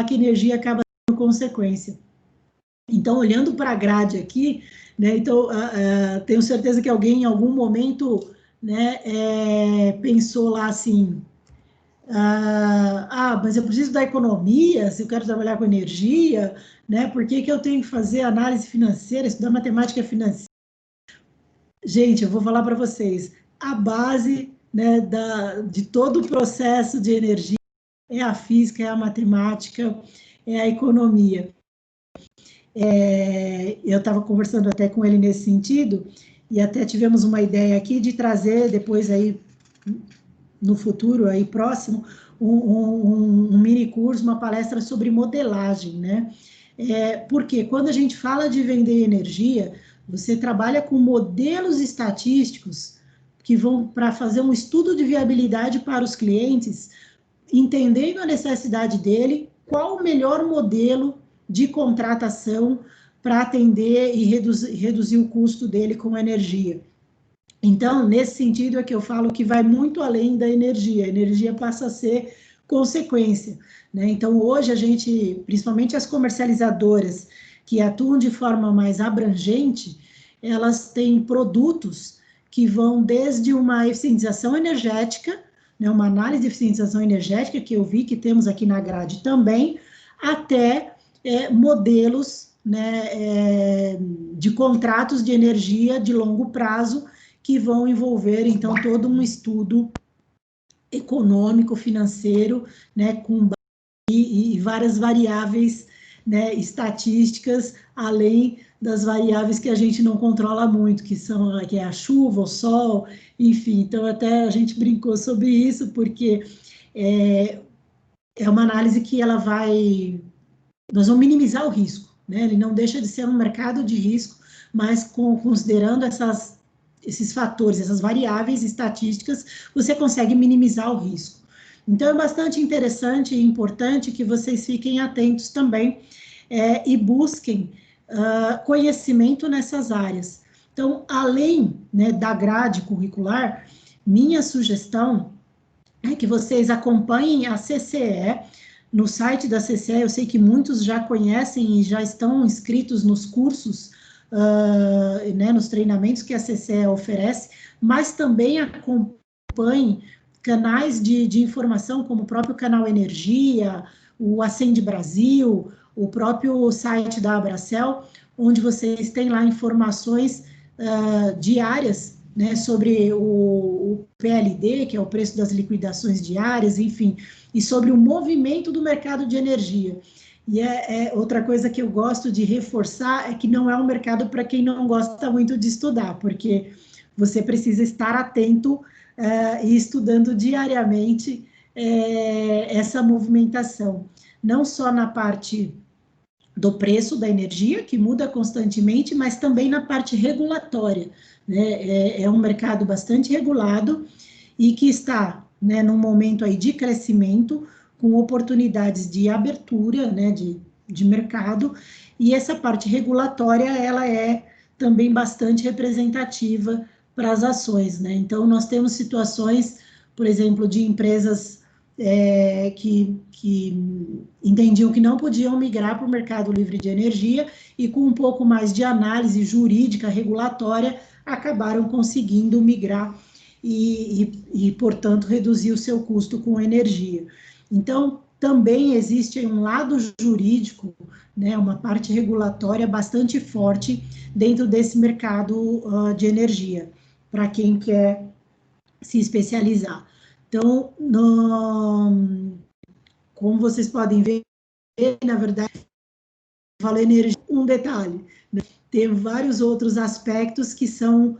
que energia acaba sendo consequência. Então, olhando para a grade aqui, né, então, tenho certeza que alguém em algum momento, né, pensou lá assim, mas eu preciso da economia, se eu quero trabalhar com energia, né, por que que eu tenho que fazer análise financeira, estudar matemática financeira? Gente, eu vou falar para vocês, a base, né, de todo o processo de energia é a física, é a matemática, é a economia. Eu estava conversando até com ele nesse sentido, e até tivemos uma ideia aqui de trazer depois aí, no futuro aí próximo, um mini curso, uma palestra sobre modelagem, né? Porque quando a gente fala de vender energia, você trabalha com modelos estatísticos que vão para fazer um estudo de viabilidade para os clientes, entendendo a necessidade dele, qual o melhor modelo de contratação para atender e reduzir o custo dele com energia. Então, nesse sentido é que eu falo que vai muito além da energia, a energia passa a ser consequência, né? Então, hoje a gente, principalmente as comercializadoras que atuam de forma mais abrangente, elas têm produtos que vão desde uma eficientização energética, né, uma análise de eficientização energética, que eu vi que temos aqui na grade também, até modelos, né, de contratos de energia de longo prazo, que vão envolver, então, todo um estudo econômico, financeiro, né, com e várias variáveis, né, estatísticas, além das variáveis que a gente não controla muito, que é a chuva, o sol, enfim. Então, até a gente brincou sobre isso, porque é uma análise que ela vai... Nós vamos minimizar o risco, né? Ele não deixa de ser um mercado de risco, mas considerando esses fatores, essas variáveis estatísticas, você consegue minimizar o risco. Então, é bastante interessante e importante que vocês fiquem atentos também e busquem conhecimento nessas áreas. Então, além, né, da grade curricular, minha sugestão é que vocês acompanhem a CCE. No site da CCE, eu sei que muitos já conhecem e já estão inscritos nos cursos, né, nos treinamentos que a CCE oferece, mas também acompanhem canais de informação, como o próprio canal Energia, o Acende Brasil, o próprio site da Abracel, onde vocês têm lá informações diárias, né, sobre o PLD, que é o preço das liquidações diárias, enfim, e sobre o movimento do mercado de energia. E outra coisa que eu gosto de reforçar é que não é um mercado para quem não gosta muito de estudar, porque você precisa estar atento e estudando diariamente essa movimentação, não só na parte do preço da energia, que muda constantemente, mas também na parte regulatória, né? É um mercado bastante regulado e que está, né, num momento aí de crescimento, com oportunidades de abertura, né, de mercado, e essa parte regulatória, ela é também bastante representativa para as ações, né? Então, nós temos situações, por exemplo, de empresas que entendiam que não podiam migrar para o mercado livre de energia e com um pouco mais de análise jurídica, regulatória, acabaram conseguindo migrar e, portanto, reduzir o seu custo com energia. Então, também existe um lado jurídico, né, uma parte regulatória bastante forte dentro desse mercado de energia, para quem quer se especializar. Então, como vocês podem ver, na verdade, falei energia, um detalhe, né? Tem vários outros aspectos que são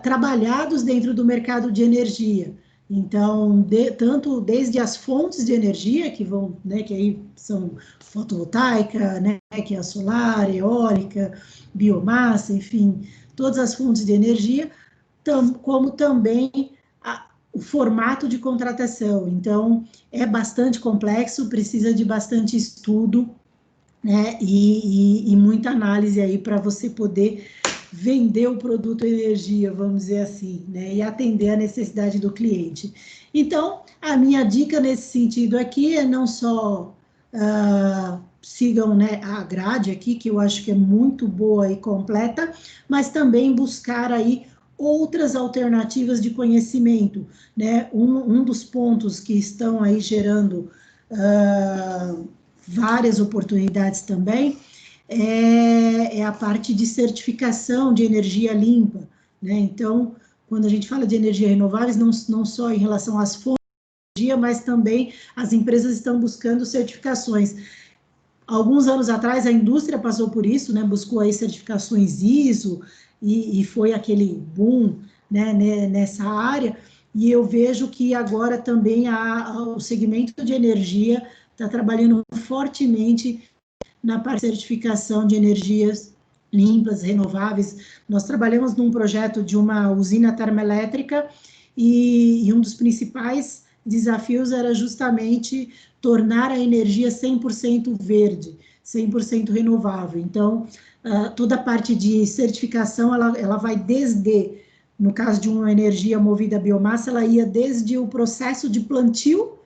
trabalhados dentro do mercado de energia. Então, tanto desde as fontes de energia, que vão, né, que aí são fotovoltaica, né, que é a solar, eólica, biomassa, enfim, todas as fontes de energia, como também o formato de contratação. Então, é bastante complexo, precisa de bastante estudo, né, e muita análise aí para você poder vender o produto energia, vamos dizer assim, né, e atender a necessidade do cliente. Então, a minha dica nesse sentido aqui é não só sigam, né, a grade aqui, que eu acho que é muito boa e completa, mas também buscar aí outras alternativas de conhecimento, né? Um dos pontos que estão aí gerando várias oportunidades também é a parte de certificação de energia limpa, né? Então, quando a gente fala de energia renováveis, não só em relação às fontes de energia, mas também as empresas estão buscando certificações. Alguns anos atrás, a indústria passou por isso, né? Buscou aí certificações ISO, e foi aquele boom, né, nessa área, e eu vejo que agora também o segmento de energia está trabalhando fortemente na parte de certificação de energias limpas, renováveis. Nós trabalhamos num projeto de uma usina termoelétrica e um dos principais desafios era justamente tornar a energia 100% verde, 100% renovável. Então, toda a parte de certificação, ela vai desde, no caso de uma energia movida a biomassa, ela ia desde o processo de plantio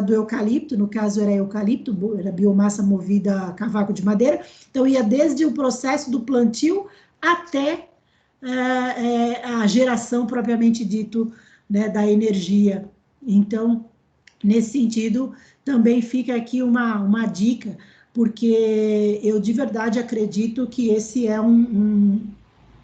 do eucalipto, no caso era eucalipto, era biomassa movida a cavaco de madeira, então ia desde o processo do plantio até a geração propriamente dito, né, da energia. Então, nesse sentido, também fica aqui uma dica, porque eu de verdade acredito que esse é um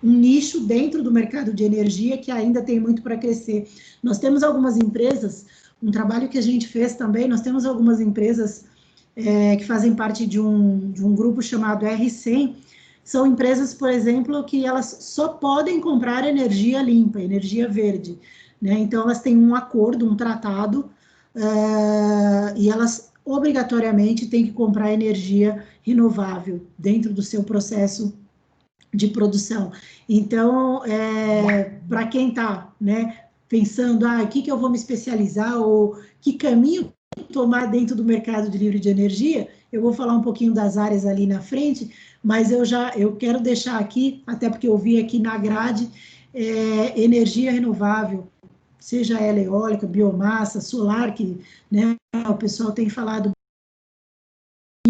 nicho dentro do mercado de energia que ainda tem muito para crescer. Nós temos algumas empresas, um trabalho que a gente fez também, nós temos algumas empresas que fazem parte de um grupo chamado R100, são empresas, por exemplo, que elas só podem comprar energia limpa, energia verde, né? Então, elas têm um acordo, um tratado, e elas obrigatoriamente têm que comprar energia renovável dentro do seu processo de produção. Então, para quem está, né, pensando, o que eu vou me especializar, ou que caminho tomar dentro do mercado de livre de energia, eu vou falar um pouquinho das áreas ali na frente, mas eu quero deixar aqui, até porque eu vi aqui na grade, energia renovável, seja ela eólica, biomassa, solar, que, né, o pessoal tem falado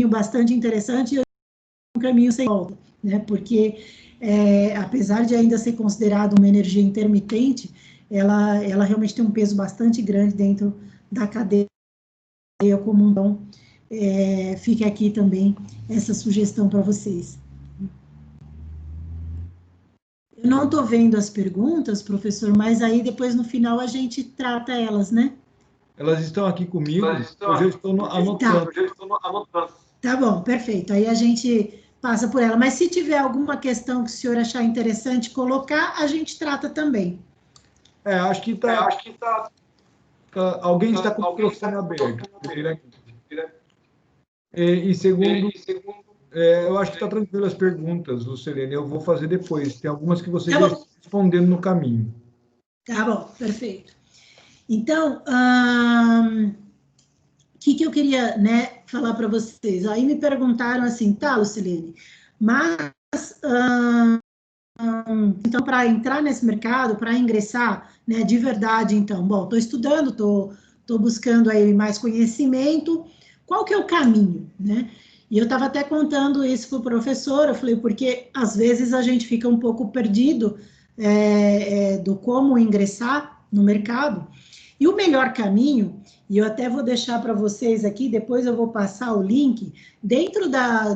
bastante interessante, e um caminho sem volta, né, porque apesar de ainda ser considerada uma energia intermitente, ela realmente tem um peso bastante grande dentro da cadeia comum. Então, fica aqui também essa sugestão para vocês. Eu não estou vendo as perguntas, professor, mas aí depois no final a gente trata elas, né? Elas estão aqui comigo, eu já estou anotando. Tá bom, perfeito. Aí a gente passa por ela. Mas se tiver alguma questão que o senhor achar interessante colocar, a gente trata também. Acho que está. Alguém está com o microfone aberto. E segundo, eu acho que está tranquilo as perguntas, Lucilene. Eu vou fazer depois. Tem algumas que você já está respondendo no caminho. Tá bom, perfeito. Então, o que eu queria, né, falar para vocês? Aí me perguntaram assim, tá, Lucilene, mas então, para entrar nesse mercado, para ingressar, né, de verdade, então, bom, estou estudando, estou buscando aí mais conhecimento, qual que é o caminho, né? E eu estava até contando isso para o professor, eu falei, porque às vezes a gente fica um pouco perdido do como ingressar no mercado, e o melhor caminho, e eu até vou deixar para vocês aqui, depois eu vou passar o link, dentro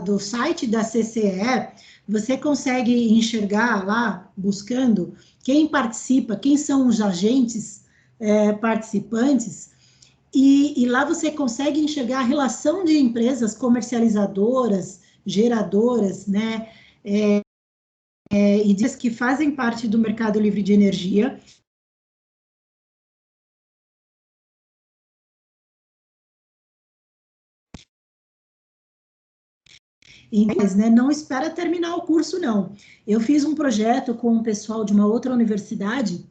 do site da CCE, você consegue enxergar lá, buscando, quem participa, quem são os agentes participantes, e lá você consegue enxergar a relação de empresas comercializadoras, geradoras, né, e diz que fazem parte do mercado livre de energia. Mas, né, não espera terminar o curso, não. Eu fiz um projeto com o pessoal de uma outra universidade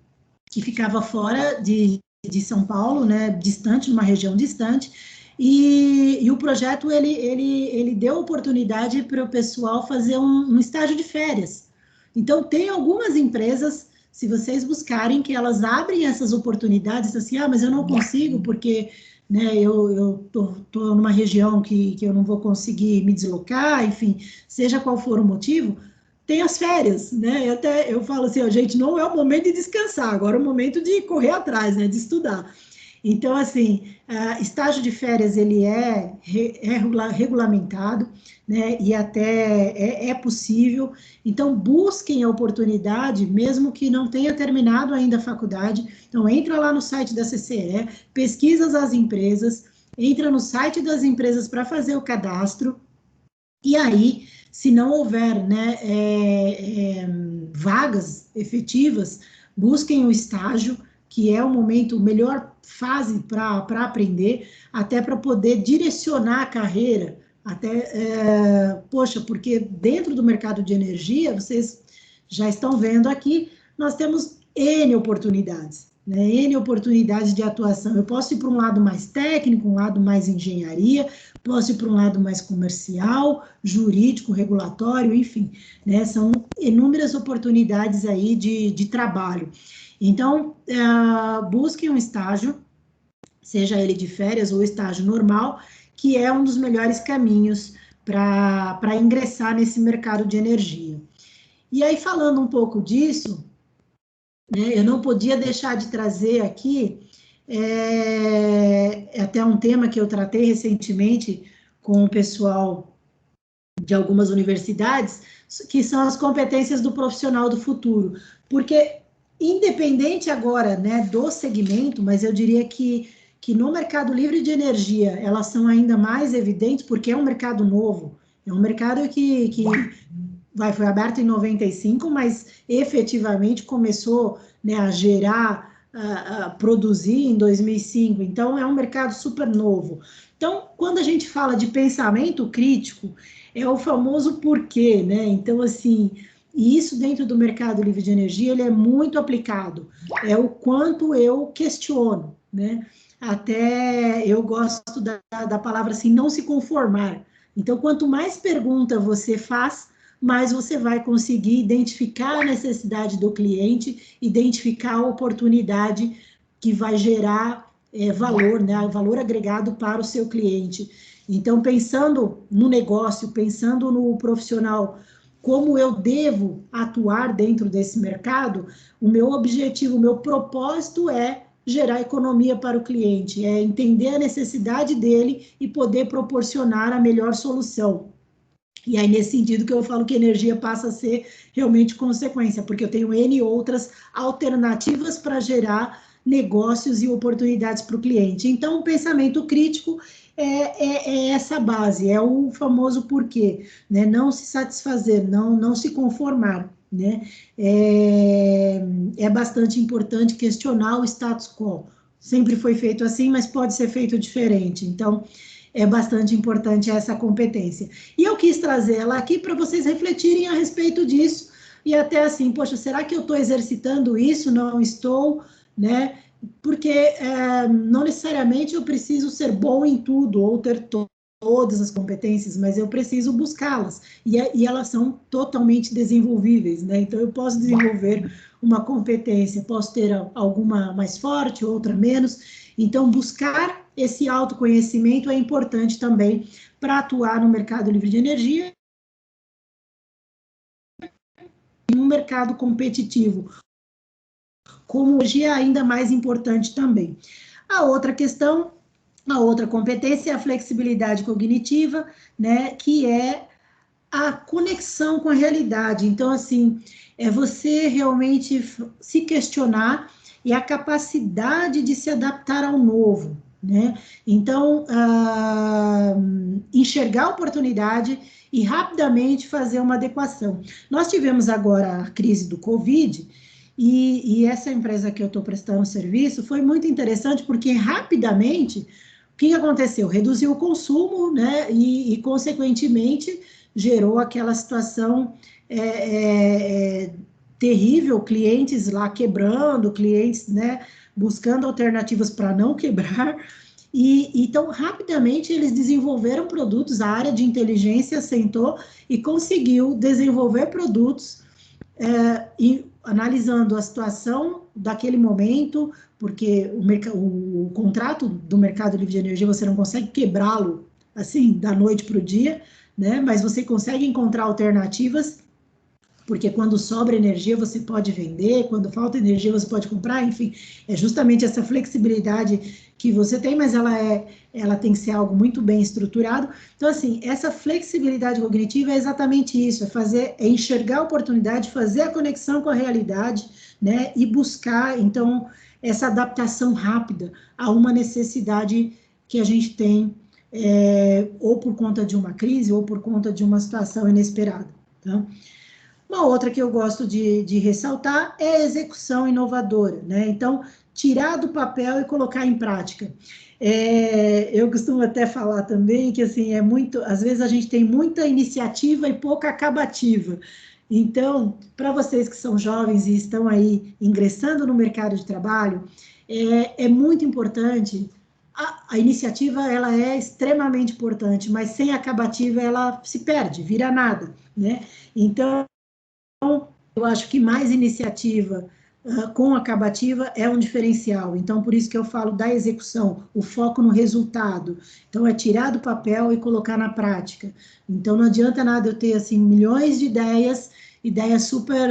que ficava fora de São Paulo, né, distante, numa região distante, e o projeto, ele deu oportunidade para o pessoal fazer um estágio de férias. Então, tem algumas empresas, se vocês buscarem, que elas abrem essas oportunidades, assim, mas eu não consigo, porque né, eu tô numa região que eu não vou conseguir me deslocar, enfim, seja qual for o motivo, tem as férias, né? Eu falo assim, ó, gente, não é o momento de descansar, agora é o momento de correr atrás, né, de estudar. Então, assim, estágio de férias, ele regulamentado, né, e até é possível. Então, busquem a oportunidade, mesmo que não tenha terminado ainda a faculdade. Então, entra lá no site da CCE, pesquisa as empresas, entra no site das empresas para fazer o cadastro, e aí, se não houver, né, vagas efetivas, busquem o estágio, que é o momento, melhor fase para aprender, até para poder direcionar a carreira, poxa, porque dentro do mercado de energia, vocês já estão vendo aqui, nós temos N oportunidades, né, N oportunidades de atuação. Eu posso ir para um lado mais técnico, um lado mais engenharia, posso ir para um lado mais comercial, jurídico, regulatório, enfim, né, são inúmeras oportunidades aí de trabalho. Então, busquem um estágio, seja ele de férias ou estágio normal, que é um dos melhores caminhos para ingressar nesse mercado de energia. E aí, falando um pouco disso, né, eu não podia deixar de trazer aqui até um tema que eu tratei recentemente com o pessoal de algumas universidades, que são as competências do profissional do futuro. Porque, independente agora, né, do segmento, mas eu diria que no mercado livre de energia, elas são ainda mais evidentes, porque é um mercado novo, é um mercado que foi aberto em 95, mas efetivamente começou, né, a gerar, a produzir em 2005. Então, é um mercado super novo. Então, quando a gente fala de pensamento crítico, é o famoso porquê, né? Então, assim, e isso dentro do mercado livre de energia, ele é muito aplicado. É o quanto eu questiono, né? Até eu gosto da palavra assim, não se conformar. Então, quanto mais pergunta você faz, mais você vai conseguir identificar a necessidade do cliente, identificar a oportunidade que vai gerar valor, né, valor agregado para o seu cliente. Então, pensando no negócio, pensando no profissional, como eu devo atuar dentro desse mercado, o meu objetivo, o meu propósito é gerar economia para o cliente, é entender a necessidade dele e poder proporcionar a melhor solução. E aí, nesse sentido que eu falo que energia passa a ser realmente consequência, porque eu tenho N outras alternativas para gerar negócios e oportunidades para o cliente. Então, o pensamento crítico é essa base, é o famoso porquê, né? Não se satisfazer, não se conformar, né? É bastante importante questionar o status quo. Sempre foi feito assim, mas pode ser feito diferente. Então, é bastante importante essa competência. E eu quis trazer ela aqui para vocês refletirem a respeito disso, e até assim, poxa, será que eu estou exercitando isso? Não estou, né? Porque não necessariamente eu preciso ser bom em tudo, ou ter todas as competências, mas eu preciso buscá-las, e elas são totalmente desenvolvíveis, né? Então, eu posso desenvolver uma competência, posso ter alguma mais forte, outra menos, então, buscar esse autoconhecimento é importante também para atuar no mercado livre de energia, em um mercado competitivo, como hoje é ainda mais importante também. A outra questão, a outra competência é a flexibilidade cognitiva, né, que é a conexão com a realidade. Então, assim, é você realmente se questionar e a capacidade de se adaptar ao novo, né? Então, enxergar a oportunidade e rapidamente fazer uma adequação. Nós tivemos agora a crise do Covid, e essa empresa que eu estou prestando serviço foi muito interessante, porque rapidamente, o que aconteceu? Reduziu o consumo, né? Consequentemente, gerou aquela situação terrível, clientes lá quebrando, clientes, né, buscando alternativas para não quebrar, então, rapidamente, eles desenvolveram produtos, a área de inteligência sentou e conseguiu desenvolver produtos, e analisando a situação daquele momento, porque o contrato do mercado livre de energia, você não consegue quebrá-lo, assim, da noite para o dia, né? Mas você consegue encontrar alternativas, porque quando sobra energia você pode vender, quando falta energia você pode comprar, enfim, é justamente essa flexibilidade que você tem, mas ela tem que ser algo muito bem estruturado. Então, assim, essa flexibilidade cognitiva é exatamente isso, é enxergar a oportunidade, fazer a conexão com a realidade, né, e buscar, então, essa adaptação rápida a uma necessidade que a gente tem, ou por conta de uma crise, ou por conta de uma situação inesperada, tá? Uma outra que eu gosto de ressaltar é a execução inovadora, né? Então, tirar do papel e colocar em prática. Eu costumo até falar também que, assim, às vezes a gente tem muita iniciativa e pouca acabativa. Então, para vocês que são jovens e estão aí ingressando no mercado de trabalho, é muito importante. A iniciativa, ela é extremamente importante, mas sem acabativa ela se perde, vira nada, né? Então, eu acho que mais iniciativa com acabativa é um diferencial. Então, por isso que eu falo da execução, o foco no resultado. Então, é tirar do papel e colocar na prática. Então, não adianta nada eu ter, assim, milhões de ideias super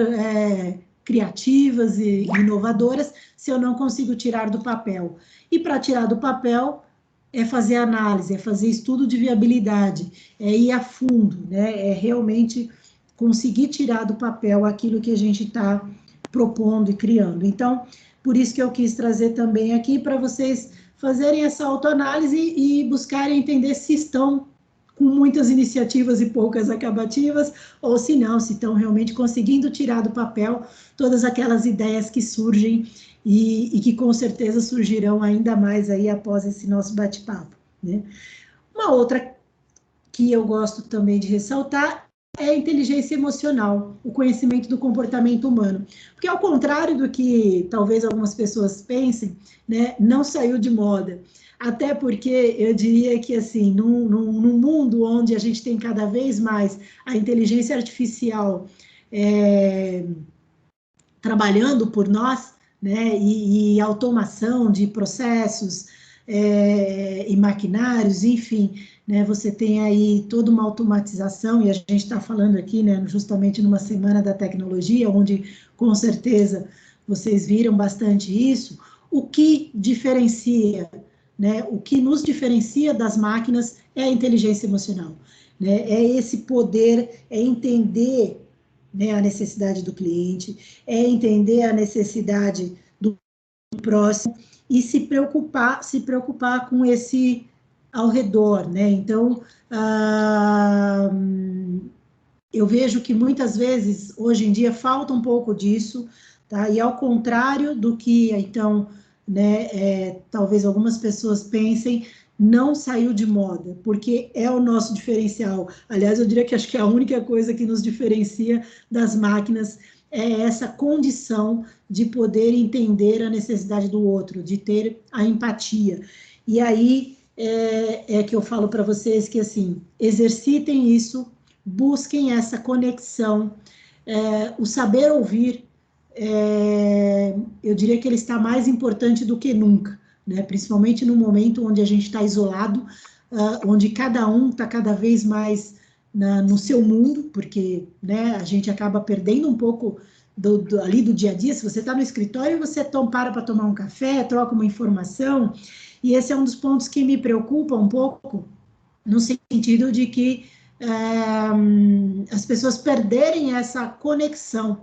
criativas e inovadoras, se eu não consigo tirar do papel. E para tirar do papel, é fazer análise, é fazer estudo de viabilidade, é ir a fundo, né? É realmente conseguir tirar do papel aquilo que a gente está propondo e criando. Então, por isso que eu quis trazer também aqui para vocês fazerem essa autoanálise e buscarem entender se estão com muitas iniciativas e poucas acabativas, ou se não, se estão realmente conseguindo tirar do papel todas aquelas ideias que surgem e que com certeza surgirão ainda mais aí após esse nosso bate-papo, né? Uma outra que eu gosto também de ressaltar é a inteligência emocional, o conhecimento do comportamento humano. Porque, ao contrário do que talvez algumas pessoas pensem, né, não saiu de moda. Até porque eu diria que, assim, num mundo onde a gente tem cada vez mais a inteligência artificial trabalhando por nós, né, e automação de processos e maquinários, enfim, né, você tem aí toda uma automatização, e a gente está falando aqui, né, justamente numa semana da tecnologia, onde com certeza vocês viram bastante isso. O que diferencia, né, o que nos diferencia das máquinas é a inteligência emocional, né, é esse poder, é entender, né, a necessidade do cliente, é entender a necessidade do próximo e se preocupar com esse ao redor, né? Então, eu vejo que muitas vezes, hoje em dia, falta um pouco disso, tá? E ao contrário do que, então, né, talvez algumas pessoas pensem, não saiu de moda, porque é o nosso diferencial. Aliás, eu diria que acho que a única coisa que nos diferencia das máquinas é essa condição de poder entender a necessidade do outro, de ter a empatia. E aí é que eu falo para vocês que, assim, exercitem isso, busquem essa conexão, o saber ouvir, eu diria que ele está mais importante do que nunca, né? Principalmente no momento onde a gente está isolado, onde cada um está cada vez mais no seu mundo, porque, né, a gente acaba perdendo um pouco ali do dia a dia. Se você está no escritório, você para tomar um café, troca uma informação, e esse é um dos pontos que me preocupa um pouco, no sentido de que as pessoas perderem essa conexão,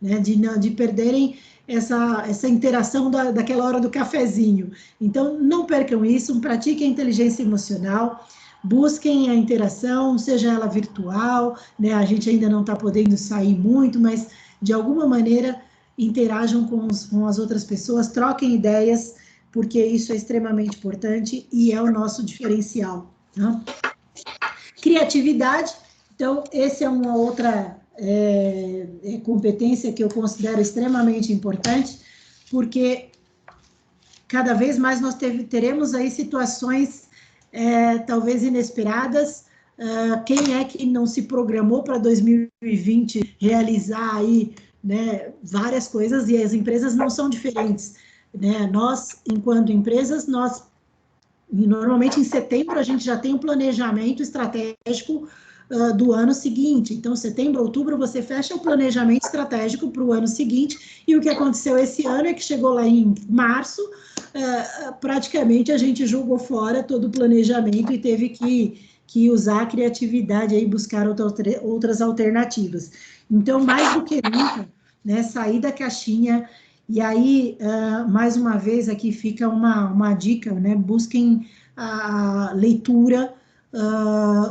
né, de perderem essa interação daquela hora do cafezinho. Então, não percam isso, pratiquem a inteligência emocional, busquem a interação, seja ela virtual, né, a gente ainda não está podendo sair muito, mas, de alguma maneira, interajam com as outras pessoas, troquem ideias, porque isso é extremamente importante e é o nosso diferencial, né? Criatividade, então, essa é uma outra competência que eu considero extremamente importante, porque cada vez mais nós teremos aí situações talvez inesperadas. Quem é que não se programou para 2020 realizar aí né, várias coisas, e as empresas não são diferentes, né? Nós, enquanto empresas, normalmente em setembro a gente já tem um planejamento estratégico do ano seguinte. Então, setembro, outubro, você fecha o planejamento estratégico para o ano seguinte, e o que aconteceu esse ano é que chegou lá em março, praticamente a gente jogou fora todo o planejamento e teve que usar a criatividade e buscar outras alternativas. Então, mais do que nunca, né, sair da caixinha. E aí, mais uma vez, aqui fica uma dica, né? Busquem a leitura,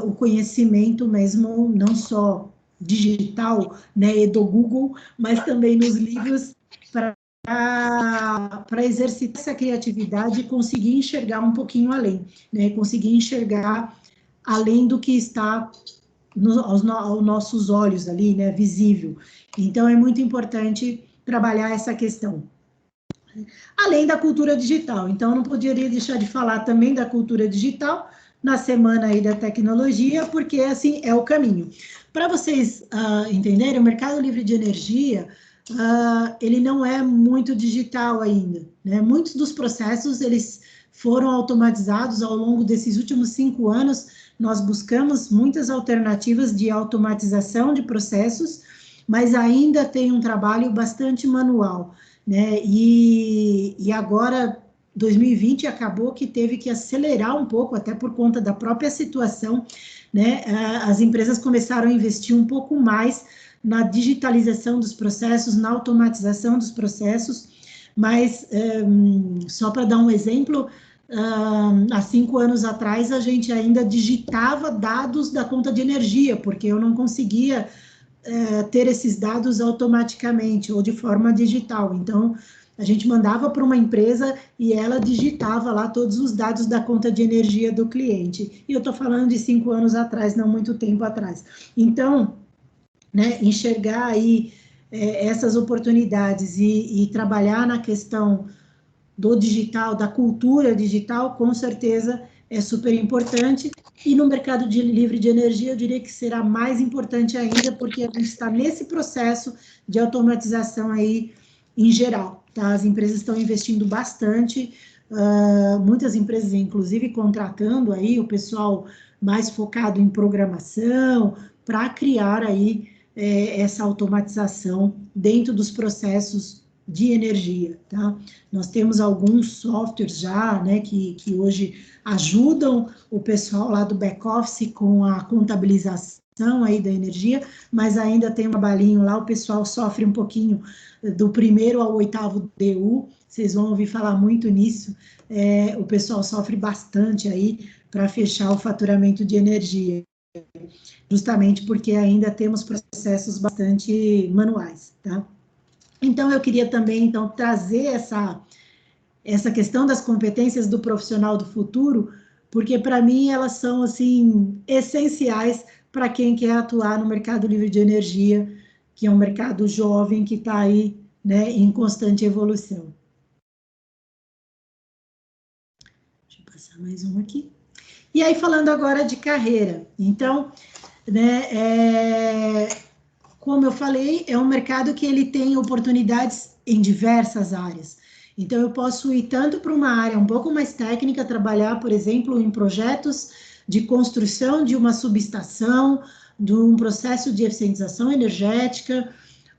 o conhecimento mesmo, não só digital, né, e do Google, mas também nos livros, para exercitar essa criatividade e conseguir enxergar um pouquinho além, né? Conseguir enxergar além do que está aos nossos olhos ali, né? Visível. Então, é muito importante trabalhar essa questão. Além da cultura digital. Então, não poderia deixar de falar também da cultura digital na semana aí da tecnologia, porque, assim, é o caminho. Para vocês entenderem, o mercado livre de energia, ele não é muito digital ainda, né? Muitos dos processos, eles foram automatizados ao longo desses últimos 5 anos. Nós buscamos muitas alternativas de automatização de processos, mas ainda tem um trabalho bastante manual, né? E agora, 2020 acabou que teve que acelerar um pouco, até por conta da própria situação, né? As empresas começaram a investir um pouco mais na digitalização dos processos, na automatização dos processos, mas só para dar um exemplo, há 5 anos atrás a gente ainda digitava dados da conta de energia, porque eu não conseguia ter esses dados automaticamente ou de forma digital. Então, a gente mandava para uma empresa e ela digitava lá todos os dados da conta de energia do cliente. E eu estou falando de 5 anos atrás, não muito tempo atrás. Então, né, enxergar aí essas oportunidades e trabalhar na questão do digital, da cultura digital, com certeza é super importante. E no mercado livre de energia, eu diria que será mais importante ainda, porque a gente está nesse processo de automatização aí em geral, tá? As empresas estão investindo bastante, muitas empresas, inclusive, contratando aí o pessoal mais focado em programação, para criar aí essa automatização dentro dos processos de energia, tá? Nós temos alguns softwares já, né, que hoje ajudam o pessoal lá do back-office com a contabilização aí da energia, mas ainda tem um trabalhinho lá, o pessoal sofre um pouquinho do primeiro ao 8º DU, vocês vão ouvir falar muito nisso, o pessoal sofre bastante aí para fechar o faturamento de energia, justamente porque ainda temos processos bastante manuais, tá? Então, eu queria também, então, trazer essa questão das competências do profissional do futuro, porque, para mim, elas são, assim, essenciais para quem quer atuar no mercado livre de energia, que é um mercado jovem que está aí, né, em constante evolução. Deixa eu passar mais um aqui. E aí, falando agora de carreira. Então, né, como eu falei, é um mercado que ele tem oportunidades em diversas áreas. Então, eu posso ir tanto para uma área um pouco mais técnica, trabalhar, por exemplo, em projetos de construção de uma subestação, de um processo de eficientização energética,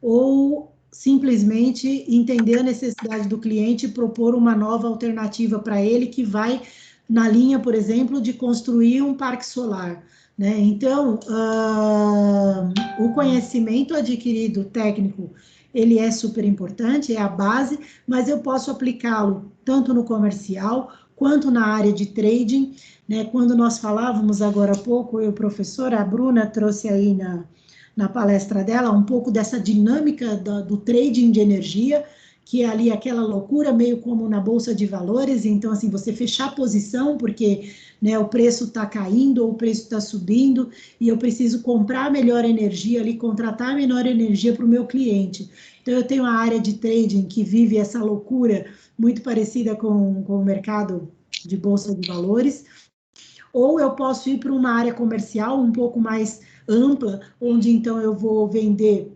ou simplesmente entender a necessidade do cliente e propor uma nova alternativa para ele, que vai na linha, por exemplo, de construir um parque solar, né? Então, o conhecimento adquirido técnico, ele é super importante, é a base, mas eu posso aplicá-lo tanto no comercial, quanto na área de trading, né? Quando nós falávamos agora há pouco, eu, professora, a Bruna trouxe aí na palestra dela um pouco dessa dinâmica do trading de energia, que é ali aquela loucura, meio como na Bolsa de Valores, então, assim, você fechar a posição, porque, né, o preço está caindo ou o preço está subindo, e eu preciso comprar melhor energia ali, contratar menor energia para o meu cliente. Então, eu tenho a área de trading que vive essa loucura muito parecida com o mercado de Bolsa de Valores, ou eu posso ir para uma área comercial um pouco mais ampla, onde, então, eu vou vender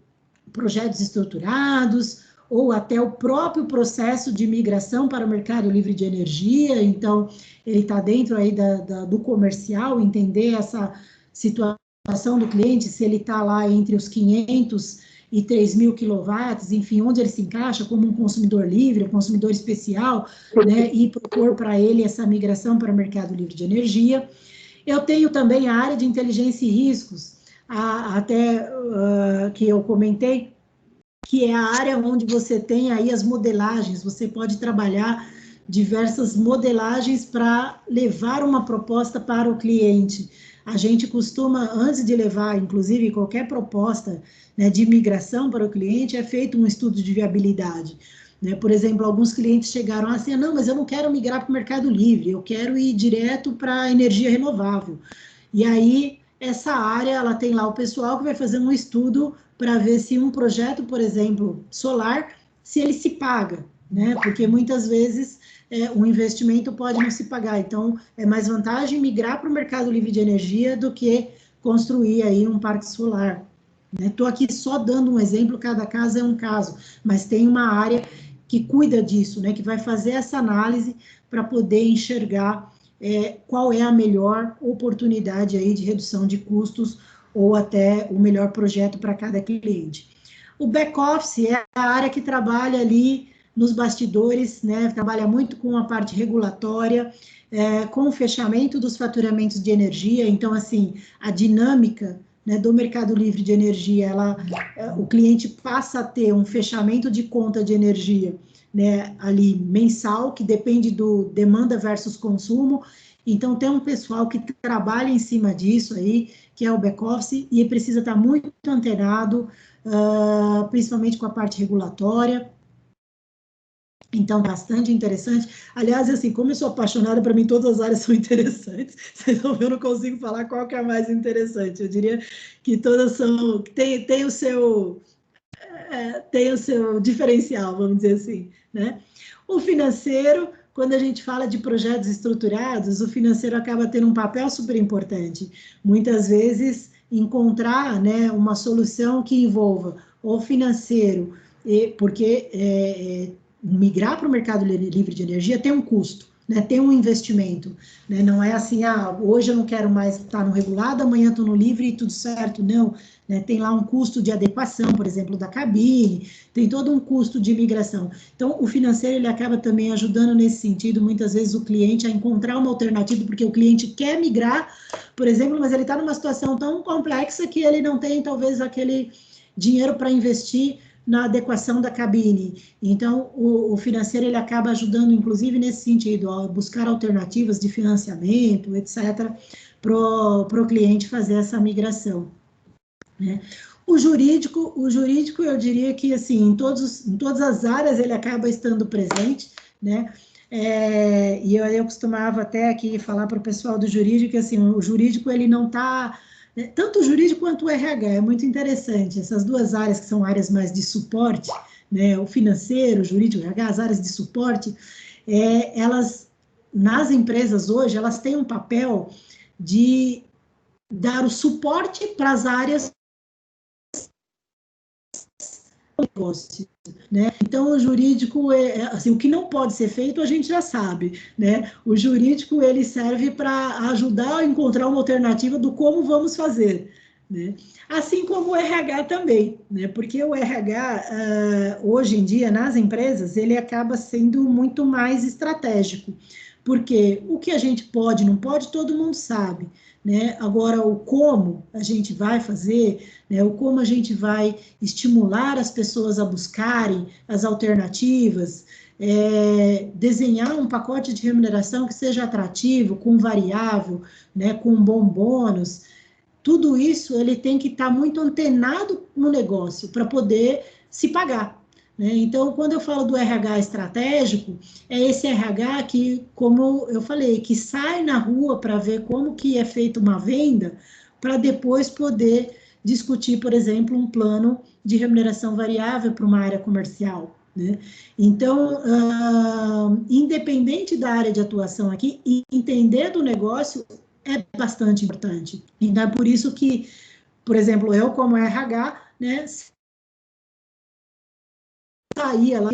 projetos estruturados, ou até o próprio processo de migração para o mercado livre de energia. Então, ele está dentro aí do comercial, entender essa situação do cliente, se ele está lá entre os 500 e 3.000 quilowatts, enfim, onde ele se encaixa como um consumidor livre, um consumidor especial, né, e propor para ele essa migração para o mercado livre de energia. Eu tenho também a área de inteligência e riscos, que eu comentei, que é a área onde você tem aí as modelagens, você pode trabalhar diversas modelagens para levar uma proposta para o cliente. A gente costuma, antes de levar, inclusive, qualquer proposta, né, de migração para o cliente, é feito um estudo de viabilidade. Né? Por exemplo, alguns clientes chegaram assim, não, mas eu não quero migrar para o Mercado Livre, eu quero ir direto para a energia renovável. E aí, essa área, ela tem lá o pessoal que vai fazer um estudo para ver se um projeto, por exemplo, solar, se ele se paga, né? Porque muitas vezes o investimento pode não se pagar. Então, é mais vantagem migrar para o mercado livre de energia do que construir aí um parque solar. Estou aqui só dando um exemplo, cada caso é um caso, mas tem uma área que cuida disso, né? Que vai fazer essa análise para poder enxergar qual é a melhor oportunidade aí de redução de custos ou até o melhor projeto para cada cliente. O back-office é a área que trabalha ali nos bastidores, né, trabalha muito com a parte regulatória, com o fechamento dos faturamentos de energia, então, assim, a dinâmica, né, do mercado livre de energia, o cliente passa a ter um fechamento de conta de energia, né, ali mensal, que depende do demanda versus consumo. Então, tem um pessoal que trabalha em cima disso aí, que é o back-office, e precisa estar muito antenado, principalmente com a parte regulatória. Então, bastante interessante. Aliás, assim, como eu sou apaixonada, para mim todas as áreas são interessantes. Vocês vão ver, eu não consigo falar qual que é a mais interessante. Eu diria que todas são, tem o seu diferencial, vamos dizer assim, né? O financeiro, quando a gente fala de projetos estruturados, o financeiro acaba tendo um papel super importante. Muitas vezes, encontrar, né, uma solução que envolva o financeiro, porque migrar para o mercado livre de energia tem um custo, né, tem um investimento, né, não é assim, hoje eu não quero mais estar no regulado, amanhã estou no livre e tudo certo, não, né, tem lá um custo de adequação, por exemplo, da cabine, tem todo um custo de migração. Então, o financeiro, ele acaba também ajudando nesse sentido, muitas vezes, o cliente a encontrar uma alternativa, porque o cliente quer migrar, por exemplo, mas ele está numa situação tão complexa que ele não tem, talvez, aquele dinheiro para investir na adequação da cabine. Então, o financeiro, ele acaba ajudando, inclusive, nesse sentido, a buscar alternativas de financiamento, etc., para o cliente fazer essa migração. Né? O jurídico, eu diria que, assim, em todas as áreas ele acaba estando presente, né? E eu costumava até aqui falar para o pessoal do jurídico que, assim, o jurídico, ele não está... tanto o jurídico quanto o RH, é muito interessante, essas duas áreas que são áreas mais de suporte, né? O financeiro, o jurídico, o RH, as áreas de suporte, elas, nas empresas hoje, elas têm um papel de dar o suporte para as áreas negócio, né? Então, o jurídico, assim, o que não pode ser feito, a gente já sabe, né? O jurídico, ele serve para ajudar a encontrar uma alternativa do como vamos fazer, né? Assim como o RH também, né? Porque o RH, hoje em dia, nas empresas, ele acaba sendo muito mais estratégico, porque o que a gente pode, não pode, todo mundo sabe, né? Agora, o como a gente vai fazer, né? O como a gente vai estimular as pessoas a buscarem as alternativas, desenhar um pacote de remuneração que seja atrativo, com variável, né? Com um bom bônus. Tudo isso ele tem que estar muito antenado no negócio para poder se pagar. Né? Então, quando eu falo do RH estratégico, é esse RH que, como eu falei, que sai na rua para ver como que é feita uma venda, para depois poder discutir, por exemplo, um plano de remuneração variável para uma área comercial. Né? Então, independente da área de atuação aqui, entender do negócio é bastante importante. Então, é por isso que, por exemplo, eu como RH, né, saía lá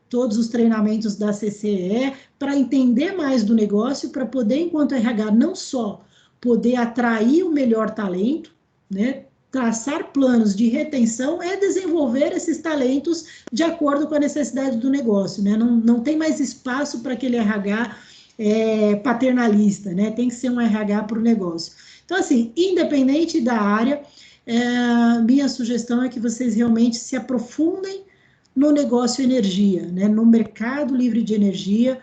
todos os treinamentos da CCE para entender mais do negócio, para poder, enquanto RH, não só poder atrair o melhor talento, né, traçar planos de retenção e desenvolver esses talentos de acordo com a necessidade do negócio, né? Não tem mais espaço para aquele RH paternalista, né? Tem que ser um RH para o negócio. Então, assim, independente da área, minha sugestão é que vocês realmente se aprofundem no negócio energia, né? No mercado livre de energia,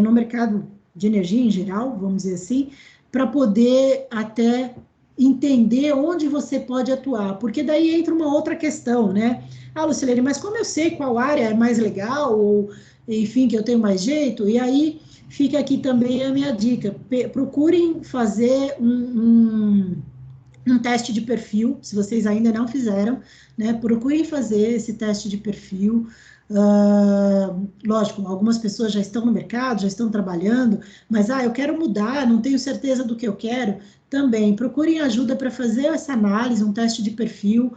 no mercado de energia em geral, vamos dizer assim, para poder até entender onde você pode atuar, porque daí entra uma outra questão, né? Ah, Lucilene, mas como eu sei qual área é mais legal, ou enfim, que eu tenho mais jeito, e aí fica aqui também a minha dica, procurem fazer um teste de perfil, se vocês ainda não fizeram, né? Procurem fazer esse teste de perfil. Lógico, algumas pessoas já estão no mercado, já estão trabalhando, mas eu quero mudar, não tenho certeza do que eu quero. Também procurem ajuda para fazer essa análise, um teste de perfil.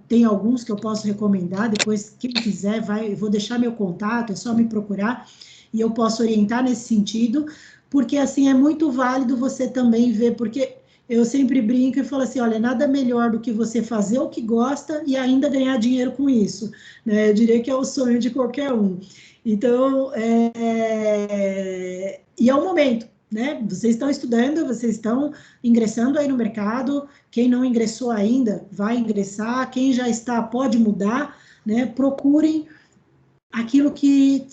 Tem alguns que eu posso recomendar, depois quem quiser, eu vou deixar meu contato, é só me procurar e eu posso orientar nesse sentido, porque assim é muito válido você também ver, porque eu sempre brinco e falo assim, olha, nada melhor do que você fazer o que gosta e ainda ganhar dinheiro com isso, né? Eu diria que é o sonho de qualquer um. Então, e é o momento, né? Vocês estão estudando, vocês estão ingressando aí no mercado, quem não ingressou ainda vai ingressar, quem já está pode mudar, né? Procurem aquilo que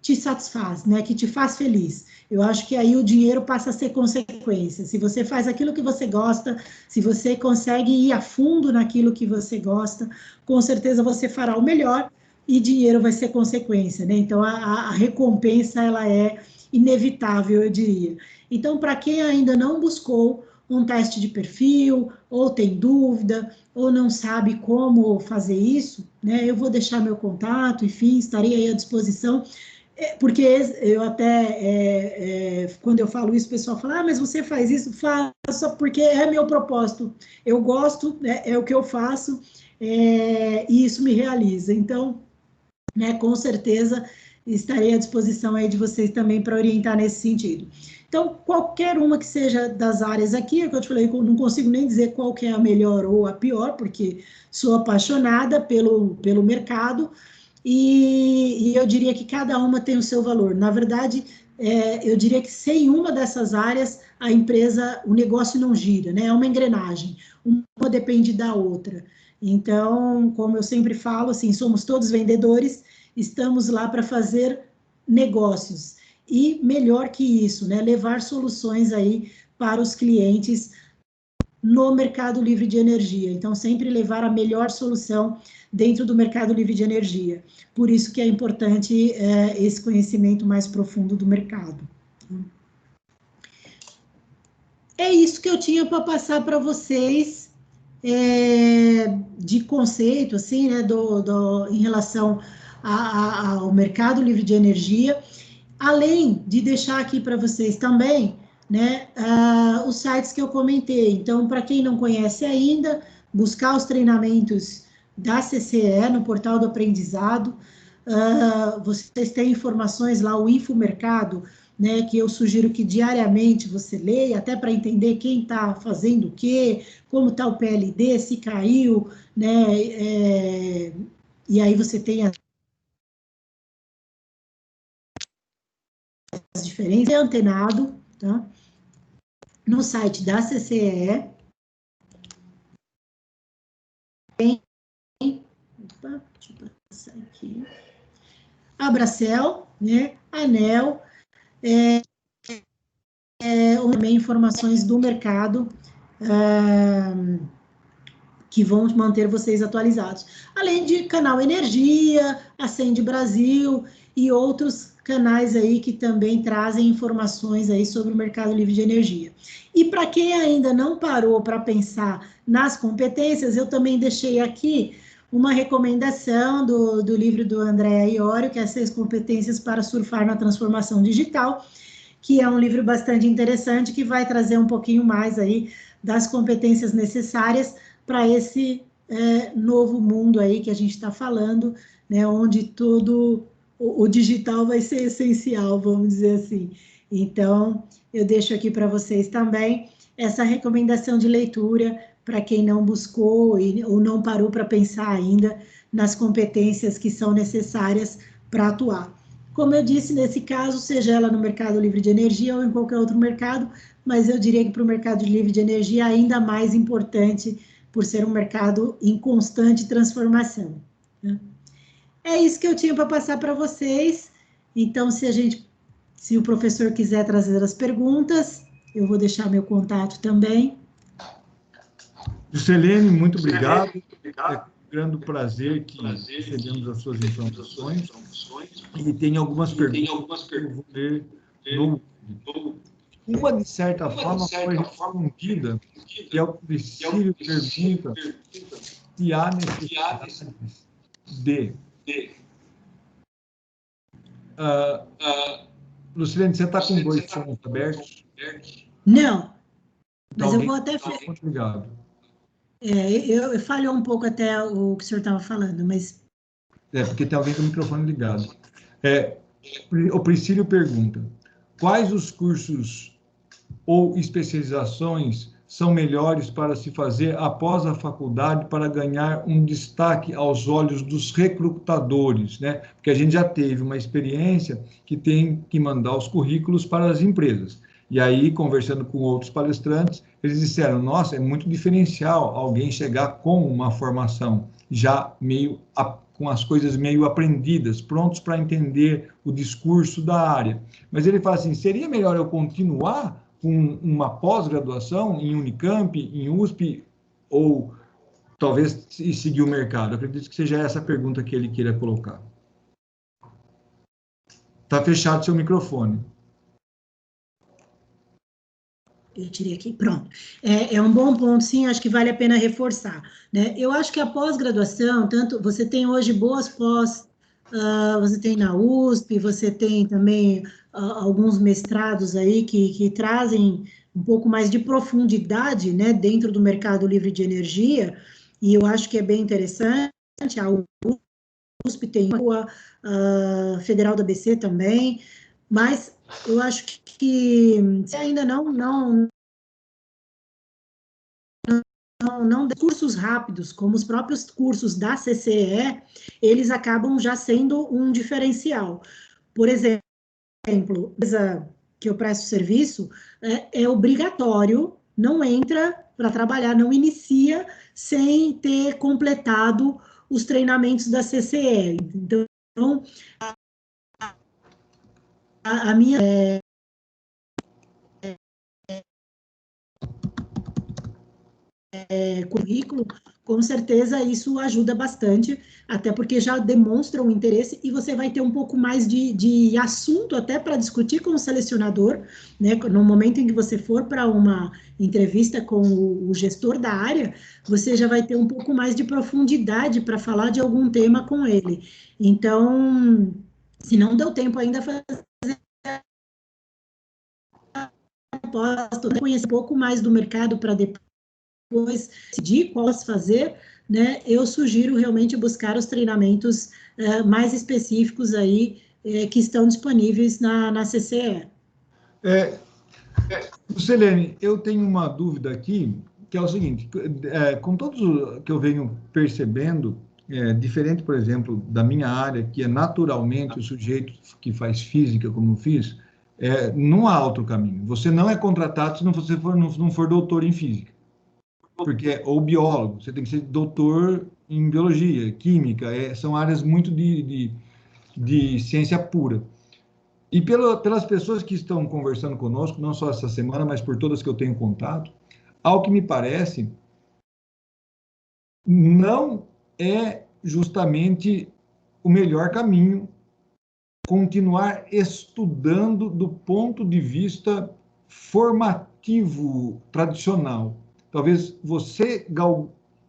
te satisfaz, né? Que te faz feliz. Eu acho que aí o dinheiro passa a ser consequência. Se você faz aquilo que você gosta, se você consegue ir a fundo naquilo que você gosta, com certeza você fará o melhor e dinheiro vai ser consequência, né? Então, a recompensa, ela é inevitável, eu diria. Então, para quem ainda não buscou um teste de perfil, ou tem dúvida, ou não sabe como fazer isso, né? Eu vou deixar meu contato, enfim, estarei aí à disposição. Porque eu até, quando eu falo isso, o pessoal fala, mas você faz isso? Faço porque é meu propósito. Eu gosto, é o que eu faço, e isso me realiza. Então, né, com certeza, estarei à disposição aí de vocês também para orientar nesse sentido. Então, qualquer uma que seja das áreas aqui, é o que eu te falei, eu não consigo nem dizer qual que é a melhor ou a pior, porque sou apaixonada pelo mercado, e eu diria que cada uma tem o seu valor. Na verdade, eu diria que sem uma dessas áreas, a empresa, o negócio não gira, né? É uma engrenagem, uma depende da outra. Então, como eu sempre falo, assim, somos todos vendedores, estamos lá para fazer negócios. E melhor que isso, né? Levar soluções aí para os clientes no mercado livre de energia. Então, sempre levar a melhor solução dentro do mercado livre de energia. Por isso que é importante esse conhecimento mais profundo do mercado. É isso que eu tinha para passar para vocês de conceito, assim, né, em relação ao mercado livre de energia, além de deixar aqui para vocês também, né, os sites que eu comentei. Então, para quem não conhece ainda, buscar os treinamentos da CCE no portal do aprendizado. Vocês têm informações lá, o Infomercado, né, que eu sugiro que diariamente você leia, até para entender quem está fazendo o quê, como está o PLD, se caiu, né, e aí você tem as diferenças. É antenado, tá? No site da CCE. Opa, deixa eu passar aqui. Abracel, né, ANEEL, também informações do mercado que vão manter vocês atualizados. Além de canal Energia, Acende Brasil e outros canais aí que também trazem informações aí sobre o mercado livre de energia. E para quem ainda não parou para pensar nas competências, eu também deixei aqui uma recomendação do livro do André Iorio, que é 6 competências para surfar na transformação digital, que é um livro bastante interessante, que vai trazer um pouquinho mais aí das competências necessárias para esse novo mundo aí que a gente está falando, né, onde todo o digital vai ser essencial, vamos dizer assim. Então, eu deixo aqui para vocês também essa recomendação de leitura para quem não buscou ou não parou para pensar ainda nas competências que são necessárias para atuar. Como eu disse, nesse caso, seja ela no mercado livre de energia ou em qualquer outro mercado, mas eu diria que para o mercado livre de energia é ainda mais importante por ser um mercado em constante transformação, né? É isso que eu tinha para passar para vocês. Então, se o professor quiser trazer as perguntas, eu vou deixar meu contato também. Selene, muito obrigado. É com grande prazer que recebemos as suas informações. E tem algumas perguntas que eu vou ler no vídeo. Uma, de certa forma, foi respondida, que é o Priscílio pergunta se há necessidade de... Lucilene, você está com dois sons abertos? Não, mas Então, eu vou até... Muito obrigado. Eu falhou um pouco até o que o senhor estava falando, mas... Porque tem alguém com o microfone ligado. O Priscílio pergunta, quais os cursos ou especializações são melhores para se fazer após a faculdade para ganhar um destaque aos olhos dos recrutadores, né? Porque a gente já teve uma experiência que tem que mandar os currículos para as empresas. E aí, conversando com outros palestrantes, eles disseram, nossa, é muito diferencial alguém chegar com uma formação já meio com as coisas meio aprendidas, prontos para entender o discurso da área. Mas ele fala assim, seria melhor eu continuar com uma pós-graduação em Unicamp, em USP, ou talvez seguir o mercado? Eu acredito que seja essa a pergunta que ele queira colocar. Está fechado seu microfone. Eu tirei aqui, pronto. É um bom ponto, sim, acho que vale a pena reforçar, né? Eu acho que a pós-graduação, tanto você tem hoje boas você tem na USP, você tem também alguns mestrados aí que trazem um pouco mais de profundidade, né, dentro do mercado livre de energia, e eu acho que é bem interessante. A USP tem a Federal da ABC também, mas eu acho que se ainda não cursos rápidos, como os próprios cursos da CCE, eles acabam já sendo um diferencial. Por exemplo, que eu presto serviço, é obrigatório, não entra para trabalhar, não inicia sem ter completado os treinamentos da CCE. Então, a minha currículo, com certeza isso ajuda bastante, até porque já demonstra um interesse e você vai ter um pouco mais de assunto até para discutir com o selecionador, né? No momento em que você for para uma entrevista com o gestor da área, você já vai ter um pouco mais de profundidade para falar de algum tema com ele. Então, se não deu tempo ainda, posso conhecer um pouco mais do mercado para depois decidir qual fazer, né, eu sugiro realmente buscar os treinamentos mais específicos aí que estão disponíveis na CCE. Selene, eu tenho uma dúvida aqui, que é o seguinte, com todos que eu venho percebendo, diferente, por exemplo, da minha área, que é naturalmente o sujeito que faz física, como eu fiz, não há outro caminho. Você não é contratado se você não for doutor em física. Porque, ou biólogo, você tem que ser doutor em biologia, química, são áreas muito de ciência pura. E pelas pessoas que estão conversando conosco, não só essa semana, mas por todas que eu tenho contato, ao que me parece, não é justamente o melhor caminho continuar estudando do ponto de vista formativo tradicional. Talvez você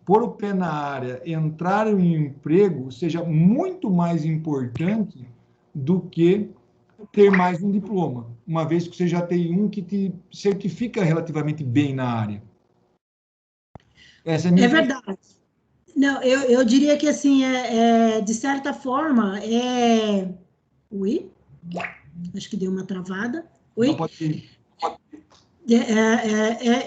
pôr o pé na área, entrar em um emprego, seja muito mais importante do que ter mais um diploma, uma vez que você já tem um que te certifica relativamente bem na área. Essa é a minha verdade. Não, eu diria que, assim, de certa forma, Oi? Acho que deu uma travada. Não Oi? pode ir.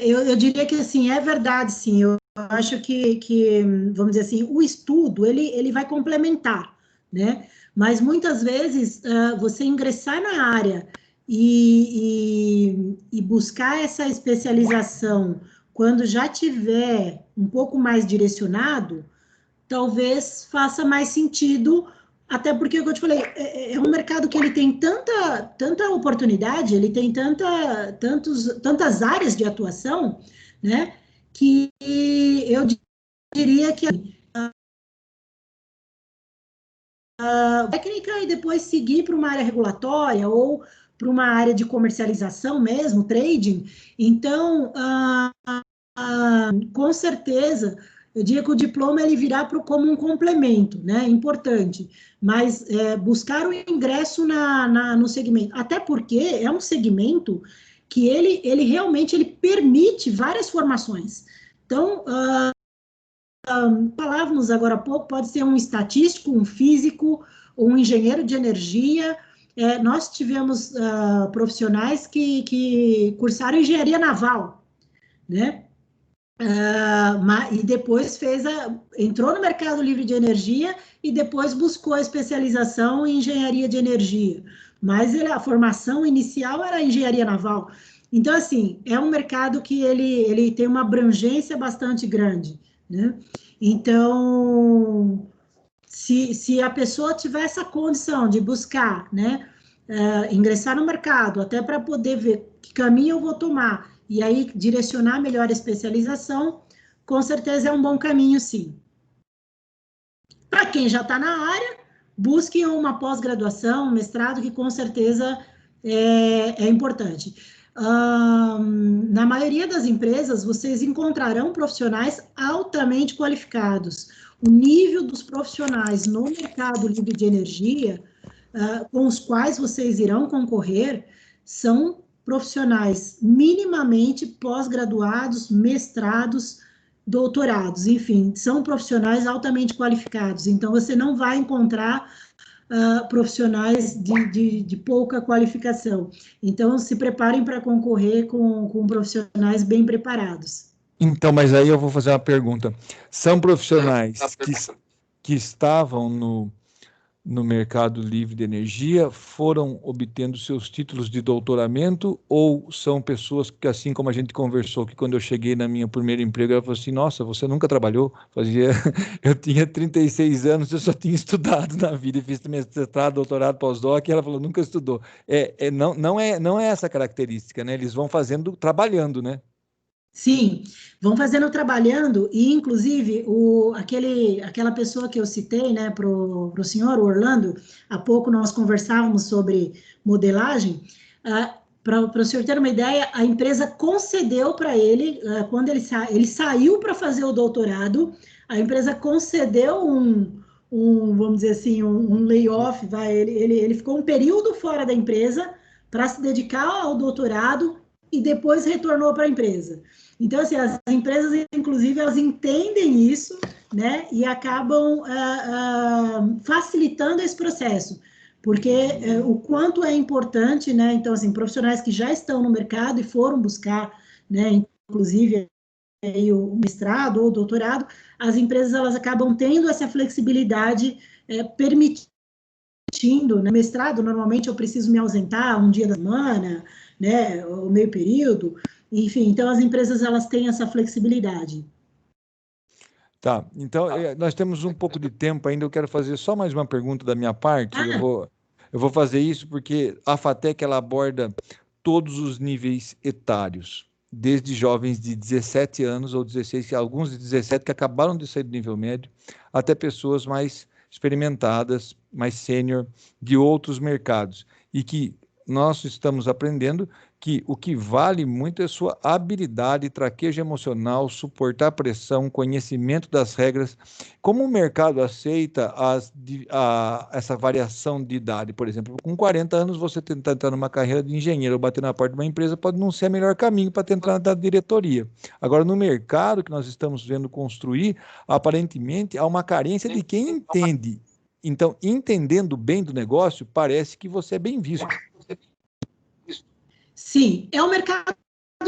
Eu diria que, assim, é verdade, sim. Eu acho que, vamos dizer assim, o estudo, ele vai complementar, né? Mas, muitas vezes, você ingressar na área e buscar essa especialização quando já tiver um pouco mais direcionado, talvez faça mais sentido, até porque, como eu te falei, é um mercado que ele tem tanta oportunidade, ele tem tantas áreas de atuação, né, que eu diria que a técnica e depois seguir para uma área regulatória ou para uma área de comercialização mesmo, trading. Então, com certeza, eu diria que o diploma ele virá como um complemento, né? Importante, mas buscar o ingresso no segmento, até porque é um segmento que ele realmente ele permite várias formações. Então, falávamos agora há pouco, pode ser um estatístico, um físico, um engenheiro de energia. Nós tivemos profissionais que cursaram engenharia naval, né? E depois entrou no mercado livre de energia e depois buscou a especialização em engenharia de energia. Mas a formação inicial era engenharia naval. Então, assim, é um mercado que ele tem uma abrangência bastante grande, né? Então, se a pessoa tiver essa condição de buscar, né, ingressar no mercado, até para poder ver que caminho eu vou tomar, e aí direcionar melhor a especialização, com certeza é um bom caminho, sim. Para quem já está na área, busque uma pós-graduação, um mestrado, que com certeza é importante. Na maioria das empresas, vocês encontrarão profissionais altamente qualificados. O nível dos profissionais no mercado livre de energia, com os quais vocês irão concorrer, são profissionais minimamente pós-graduados, mestrados, doutorados, enfim, são profissionais altamente qualificados. Então, você não vai encontrar profissionais de pouca qualificação. Então, se preparem para concorrer com profissionais bem preparados. Então, mas aí eu vou fazer uma pergunta. São profissionais que estavam no mercado livre de energia, foram obtendo seus títulos de doutoramento, ou são pessoas que, assim como a gente conversou, que quando eu cheguei na minha primeira emprego, ela falou assim, nossa, você nunca trabalhou? Eu tinha 36 anos, eu só tinha estudado na vida, e fiz mestrado, doutorado, pós-doc, e ela falou, nunca estudou. Não é essa característica, né? Eles vão fazendo, trabalhando, né? Sim, vão fazendo trabalhando, e inclusive aquela pessoa que eu citei, né, para o senhor, o Orlando, há pouco nós conversávamos sobre modelagem. Para o senhor ter uma ideia, a empresa concedeu para ele, quando ele saiu para fazer o doutorado, a empresa concedeu vamos dizer assim, um layoff, ele ficou um período fora da empresa para se dedicar ao doutorado e depois retornou para a empresa. Então, assim, as empresas, inclusive, elas entendem isso, né, e acabam facilitando esse processo, porque o quanto é importante, né, então, assim, profissionais que já estão no mercado e foram buscar, né, inclusive, aí, o mestrado ou o doutorado, as empresas, elas acabam tendo essa flexibilidade, permitindo, né, mestrado, normalmente eu preciso me ausentar um dia da semana, né, o meio período, enfim, então as empresas elas têm essa flexibilidade. Tá, então nós temos um pouco de tempo ainda, eu quero fazer só mais uma pergunta da minha parte, eu vou fazer isso porque a FATEC ela aborda todos os níveis etários, desde jovens de 17 anos ou 16, alguns de 17 que acabaram de sair do nível médio, até pessoas mais experimentadas, mais sênior, de outros mercados, e que nós estamos aprendendo que o que vale muito é sua habilidade, traquejo emocional, suportar pressão, conhecimento das regras. Como o mercado aceita essa variação de idade? Por exemplo, com 40 anos, você tentar entrar numa carreira de engenheiro ou bater na porta de uma empresa pode não ser o melhor caminho para tentar na diretoria. Agora, no mercado que nós estamos vendo construir, aparentemente, há uma carência de quem entende. Então, entendendo bem do negócio, parece que você é bem visto. Sim, é um mercado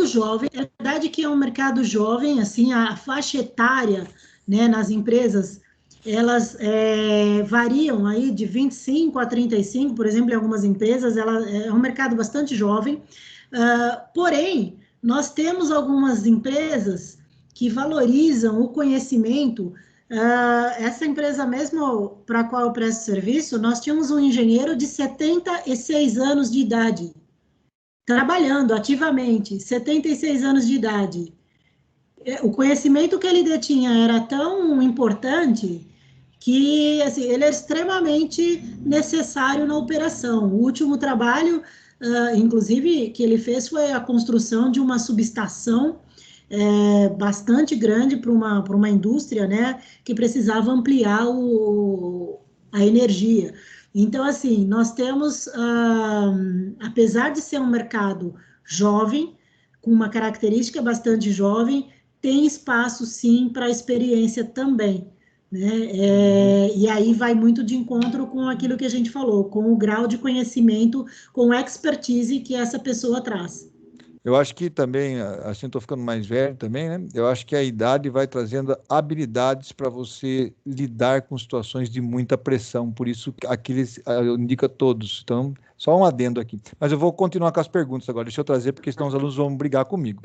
jovem, é verdade que é um mercado jovem, assim, a faixa etária, né, nas empresas, elas variam aí de 25 a 35, por exemplo, em algumas empresas, é um mercado bastante jovem, porém, nós temos algumas empresas que valorizam o conhecimento. Essa empresa mesmo para a qual eu presto serviço, nós tínhamos um engenheiro de 76 anos de idade, trabalhando ativamente, 76 anos de idade. O conhecimento que ele detinha era tão importante que assim, ele é extremamente necessário na operação. O último trabalho, inclusive, que ele fez foi a construção de uma subestação bastante grande para uma indústria, né, que precisava ampliar a energia. Então, assim, nós temos, apesar de ser um mercado jovem, com uma característica bastante jovem, tem espaço, sim, para experiência também, né? E aí vai muito de encontro com aquilo que a gente falou, com o grau de conhecimento, com a expertise que essa pessoa traz. Eu acho que também, assim, estou ficando mais velho também, né? Eu acho que a idade vai trazendo habilidades para você lidar com situações de muita pressão. Por isso, aqueles indica todos. Então, só um adendo aqui. Mas eu vou continuar com as perguntas agora. Deixa eu trazer, porque senão os alunos vão brigar comigo.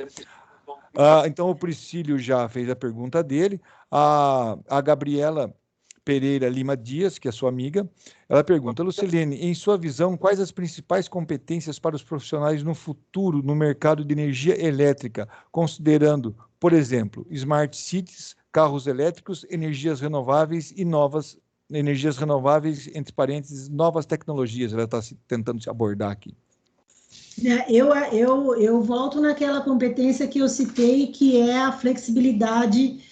Então, o Priscílio já fez a pergunta dele. A Gabriela Pereira Lima Dias, que é sua amiga, ela pergunta: Lucilene, em sua visão, quais as principais competências para os profissionais no futuro no mercado de energia elétrica, considerando, por exemplo, smart cities, carros elétricos, energias renováveis e novas energias renováveis, entre parênteses, novas tecnologias? Ela está tentando se abordar aqui. Eu volto naquela competência que eu citei, que é a flexibilidade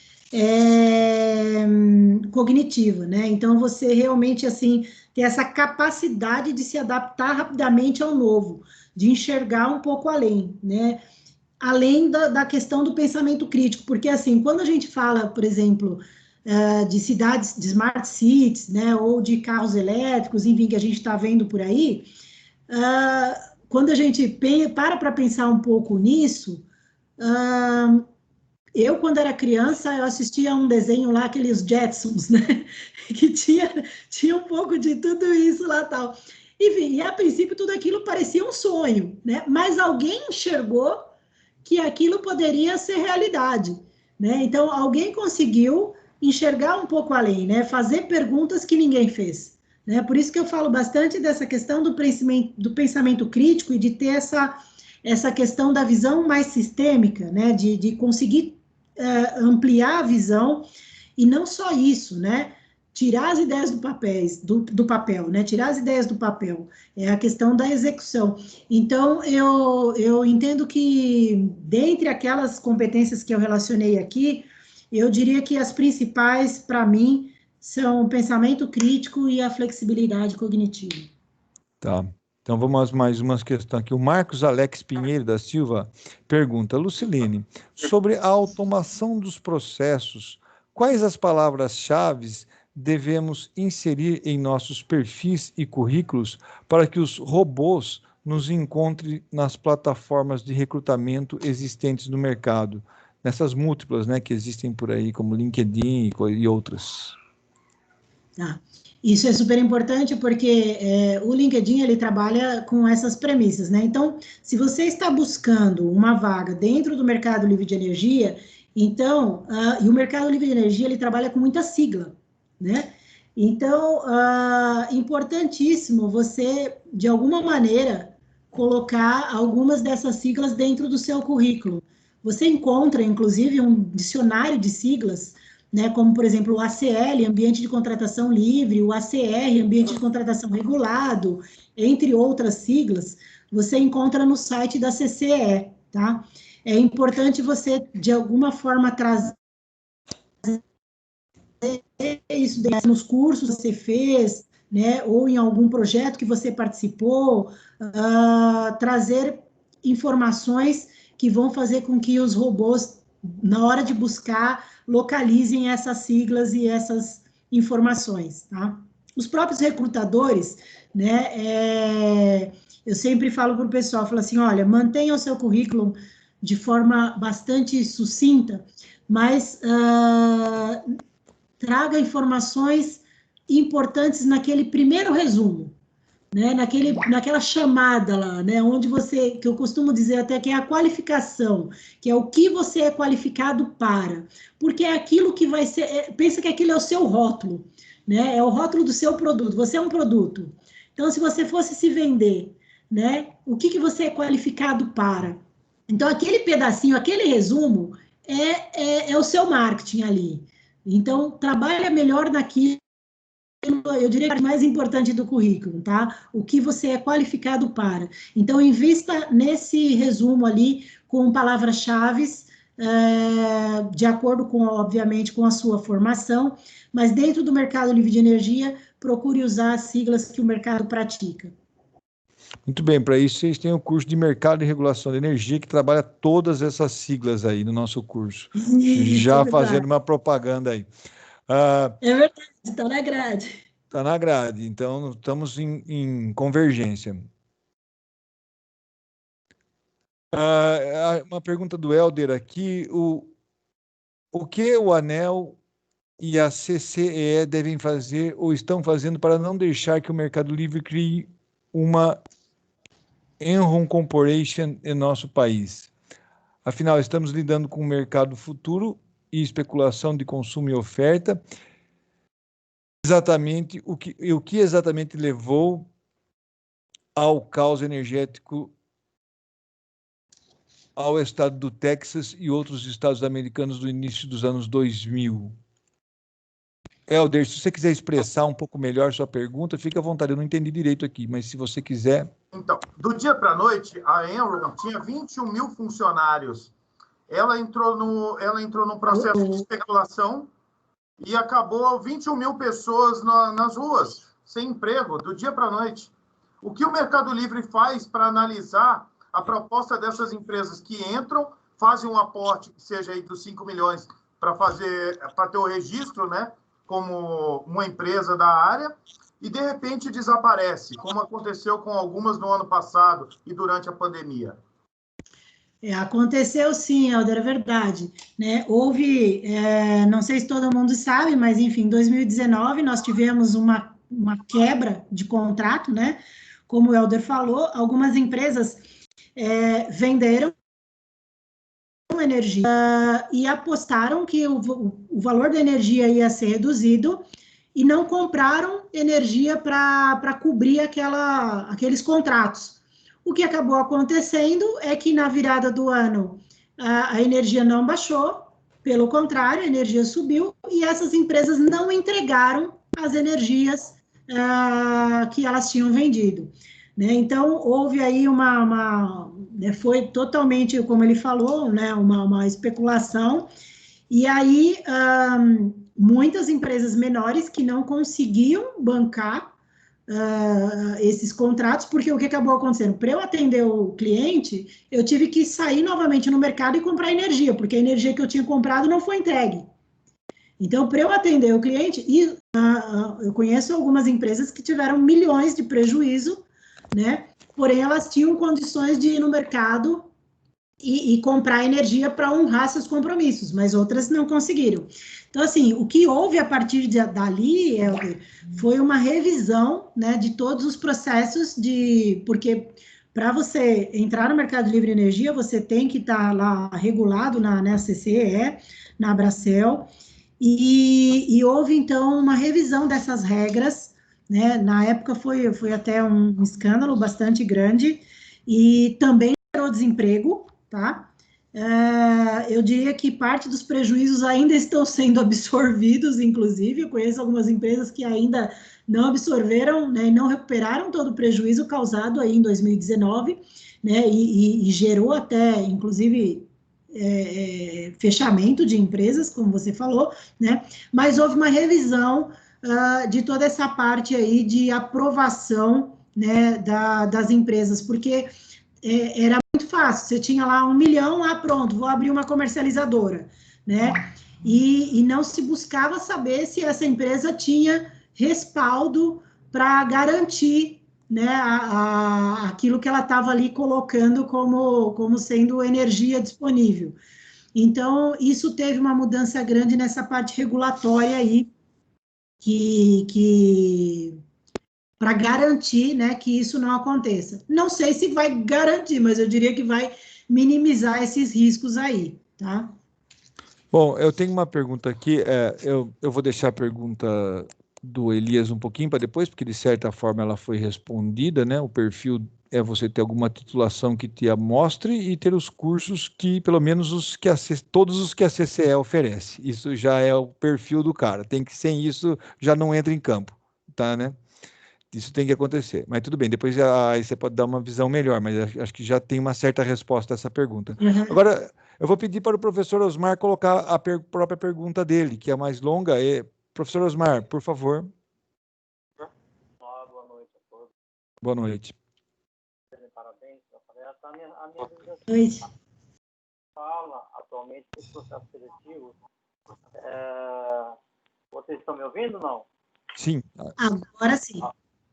cognitiva, né? Então, você realmente, assim, ter essa capacidade de se adaptar rapidamente ao novo, de enxergar um pouco além, né? Além da questão do pensamento crítico, porque, assim, quando a gente fala, por exemplo, de cidades, de smart cities, né, ou de carros elétricos, enfim, que a gente está vendo por aí, quando a gente para pensar um pouco nisso, eu, quando era criança, eu assistia a um desenho lá, aqueles Jetsons, né? Que tinha um pouco de tudo isso lá tal. Enfim, e a princípio tudo aquilo parecia um sonho, né? Mas alguém enxergou que aquilo poderia ser realidade, né? Então, alguém conseguiu enxergar um pouco além, né? Fazer perguntas que ninguém fez, né? Por isso que eu falo bastante dessa questão do pensamento crítico e de ter essa questão da visão mais sistêmica, né? De conseguir ampliar a visão, e não só isso, né? Tirar as ideias do papel, né? Tirar as ideias do papel. É a questão da execução. Então, eu entendo que, dentre aquelas competências que eu relacionei aqui, eu diria que as principais, para mim, são o pensamento crítico e a flexibilidade cognitiva. Tá. Então, vamos mais umas questões aqui. O Marcos Alex Pinheiro da Silva pergunta: Lucilene, sobre a automação dos processos, quais as palavras-chave devemos inserir em nossos perfis e currículos para que os robôs nos encontrem nas plataformas de recrutamento existentes no mercado, nessas múltiplas, né, que existem por aí, como LinkedIn e outras? Tá. Isso é super importante porque o LinkedIn ele trabalha com essas premissas, né? Então, se você está buscando uma vaga dentro do mercado livre de energia, então, e o mercado livre de energia ele trabalha com muita sigla, né? Então, importantíssimo você, de alguma maneira, colocar algumas dessas siglas dentro do seu currículo. Você encontra, inclusive, um dicionário de siglas, né, como, por exemplo, o ACL, Ambiente de Contratação Livre, o ACR, Ambiente de Contratação Regulado, entre outras siglas, você encontra no site da CCE, tá? É importante você, de alguma forma, trazer isso nos cursos que você fez, né, ou em algum projeto que você participou, trazer informações que vão fazer com que os robôs, na hora de buscar, localizem essas siglas e essas informações, tá? Os próprios recrutadores, né, eu sempre falo para o pessoal, falo assim, olha, mantenha o seu currículo de forma bastante sucinta, mas traga informações importantes naquele primeiro resumo, né? Naquela chamada lá, né? Onde você, que eu costumo dizer até que é a qualificação, que é o que você é qualificado para, porque é aquilo que vai ser, pensa que aquilo é o seu rótulo, né? É o rótulo do seu produto, você é um produto. Então, se você fosse se vender, né? O que você é qualificado para? Então, aquele pedacinho, aquele resumo é o seu marketing ali. Então, trabalha melhor naquilo, eu diria que é o mais importante do currículo, tá? O que você é qualificado para. Então, invista nesse resumo ali com palavras-chave, de acordo com, obviamente, com a sua formação, mas dentro do mercado livre de energia, procure usar as siglas que o mercado pratica. Muito bem, para isso vocês têm o curso de Mercado e Regulação de Energia, que trabalha todas essas siglas aí no nosso curso. Isso, Já fazendo uma propaganda aí. É verdade, está na grade. Está na grade, então estamos em convergência. Uma pergunta do Helder aqui, o que o ANEEL e a CCEE devem fazer ou estão fazendo para não deixar que o Mercado Livre crie uma Enron Corporation em nosso país? Afinal, estamos lidando com um mercado futuro e especulação de consumo e oferta. Exatamente o que exatamente levou ao caos energético ao estado do Texas e outros estados americanos do início dos anos 2000. Helder, se você quiser expressar um pouco melhor sua pergunta, fique à vontade. Eu não entendi direito aqui, mas se você quiser... Então, do dia para a noite, a Enron tinha 21 mil funcionários. Ela entrou num processo de especulação e acabou 21 mil pessoas nas ruas, sem emprego, do dia para a noite. O que o Mercado Livre faz para analisar a proposta dessas empresas que entram, fazem um aporte que seja aí dos 5 milhões para ter o registro, né, como uma empresa da área, e de repente desaparece, como aconteceu com algumas no ano passado e durante a pandemia? Aconteceu sim, Helder, é verdade, né? Houve, não sei se todo mundo sabe, mas enfim, em 2019 nós tivemos uma quebra de contrato, né? Como o Helder falou, algumas empresas venderam energia e apostaram que o valor da energia ia ser reduzido e não compraram energia para cobrir aqueles contratos. O que acabou acontecendo é que na virada do ano a energia não baixou, pelo contrário, a energia subiu e essas empresas não entregaram as energias que elas tinham vendido. Né? Então, houve aí foi totalmente, como ele falou, né, uma especulação, e aí muitas empresas menores que não conseguiam bancar esses contratos, porque o que acabou acontecendo? Para eu atender o cliente, eu tive que sair novamente no mercado e comprar energia, porque a energia que eu tinha comprado não foi entregue. Então, para eu atender o cliente, eu conheço algumas empresas que tiveram milhões de prejuízo, né? Porém, elas tinham condições de ir no mercado e comprar energia para honrar seus compromissos, mas outras não conseguiram. Então, assim, o que houve a partir dali foi uma revisão, né, de todos os processos porque para você entrar no mercado livre de energia, você tem que estar lá regulado na CCE, na Abracel, e houve, então, uma revisão dessas regras, né? Na época foi até um escândalo bastante grande, e também gerou desemprego, tá? eu diria que parte dos prejuízos ainda estão sendo absorvidos, inclusive, eu conheço algumas empresas que ainda não absorveram, né, e não recuperaram todo o prejuízo causado aí em 2019, né, e gerou até, inclusive, fechamento de empresas, como você falou, né, mas houve uma revisão de toda essa parte aí de aprovação, né, das empresas, porque era muito fácil, você tinha lá 1 milhão, pronto, vou abrir uma comercializadora, né? E não se buscava saber se essa empresa tinha respaldo para garantir, né, aquilo que ela estava ali colocando como sendo energia disponível. Então, isso teve uma mudança grande nessa parte regulatória aí, para garantir, né, que isso não aconteça. Não sei se vai garantir, mas eu diria que vai minimizar esses riscos aí, tá? Bom, eu tenho uma pergunta aqui, eu vou deixar a pergunta do Elias um pouquinho para depois, porque de certa forma ela foi respondida, né? O perfil é você ter alguma titulação que te mostre e ter os cursos que, pelo menos todos os que a CCE oferece. Isso já é o perfil do cara. Sem isso, já não entra em campo, tá, né? Isso tem que acontecer. Mas tudo bem, depois aí você pode dar uma visão melhor, mas acho que já tem uma certa resposta a essa pergunta. Uhum. Agora, eu vou pedir para o professor Osmar colocar a própria pergunta dele, que é mais longa. Professor Osmar, por favor. Boa noite a todos. Boa noite. Parabéns pela palestra. A minha dúvida fala atualmente dos processos seletivos. Vocês estão me ouvindo ou não? Sim. Agora sim.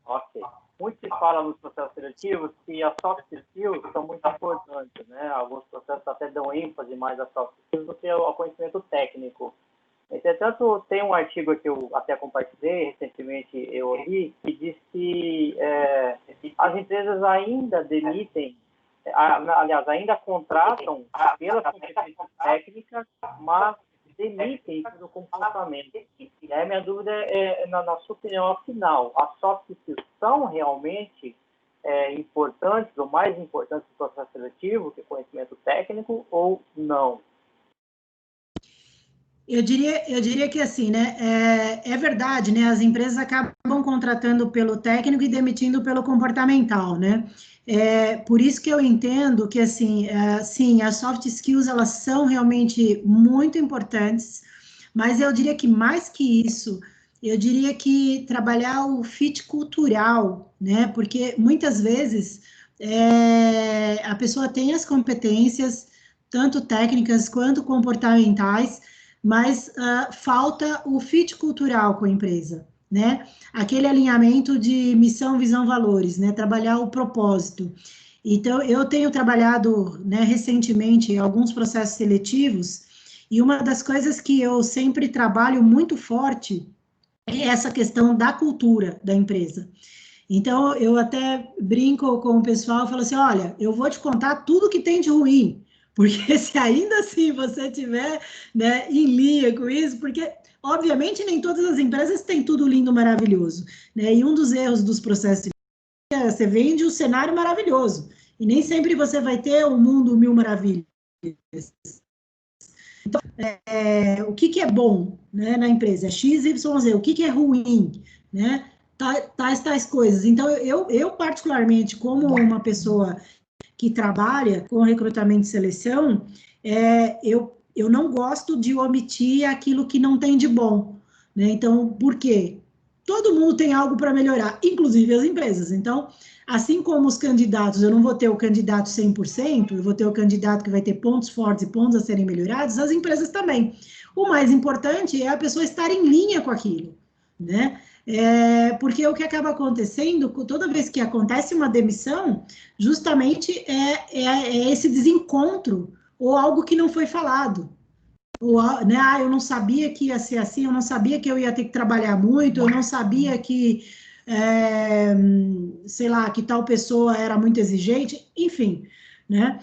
Ok. Muito se fala nos processos seletivos que as soft skills são muito importantes, né? Alguns processos até dão ênfase mais às soft skills do que ao conhecimento técnico. Entretanto, tem um artigo que eu até compartilhei recentemente, eu li, que diz que as empresas ainda demitem, aliás, ainda contratam pelas competências técnicas, mas demitem pelo comportamento. E aí minha dúvida na sua opinião, afinal, as soft skills são realmente importantes, ou mais importantes do processo seletivo que o conhecimento técnico, ou não? Eu diria que assim, né, é verdade, né, as empresas acabam contratando pelo técnico e demitindo pelo comportamental, né, por isso que eu entendo que, assim, sim, as soft skills, elas são realmente muito importantes, mas eu diria que mais que isso, eu diria que trabalhar o fit cultural, né, porque muitas vezes a pessoa tem as competências, tanto técnicas quanto comportamentais, mas falta o fit cultural com a empresa, né? Aquele alinhamento de missão, visão, valores, né? Trabalhar o propósito. Então, eu tenho trabalhado, né, recentemente, alguns processos seletivos, e uma das coisas que eu sempre trabalho muito forte é essa questão da cultura da empresa. Então, eu até brinco com o pessoal e falo assim, olha, eu vou te contar tudo que tem de ruim, porque se ainda assim você tiver, né, em linha com isso, porque, obviamente, nem todas as empresas têm tudo lindo, maravilhoso, né, e um dos erros dos processos é você vende um cenário maravilhoso, e nem sempre você vai ter o mundo mil maravilhas. Então, o que é bom, né, na empresa? É X, Y, Z. O que é ruim, né? Tais coisas. Então, eu particularmente, como uma pessoa que trabalha com recrutamento e seleção, eu não gosto de omitir aquilo que não tem de bom, né? Então, por quê? Todo mundo tem algo para melhorar, inclusive as empresas. Então, assim como os candidatos, eu não vou ter o candidato 100%, eu vou ter o candidato que vai ter pontos fortes e pontos a serem melhorados, as empresas também. O mais importante é a pessoa estar em linha com aquilo, né? Porque o que acaba acontecendo, toda vez que acontece uma demissão, justamente é esse desencontro ou algo que não foi falado. Ou, né, eu não sabia que ia ser assim, eu não sabia que eu ia ter que trabalhar muito, eu não sabia que, sei lá, que tal pessoa era muito exigente, enfim, né?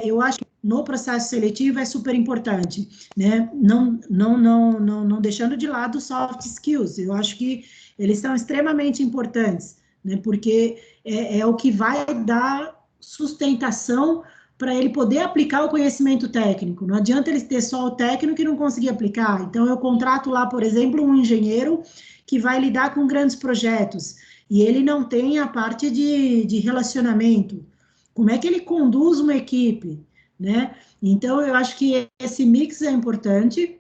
Eu acho que no processo seletivo é super importante, né? Não deixando de lado soft skills, eu acho que eles são extremamente importantes, né? Porque é o que vai dar sustentação para ele poder aplicar o conhecimento técnico. Não adianta ele ter só o técnico e não conseguir aplicar. Então, eu contrato lá, por exemplo, um engenheiro que vai lidar com grandes projetos, e ele não tem a parte de relacionamento. Como é que ele conduz uma equipe, né? Então, eu acho que esse mix é importante.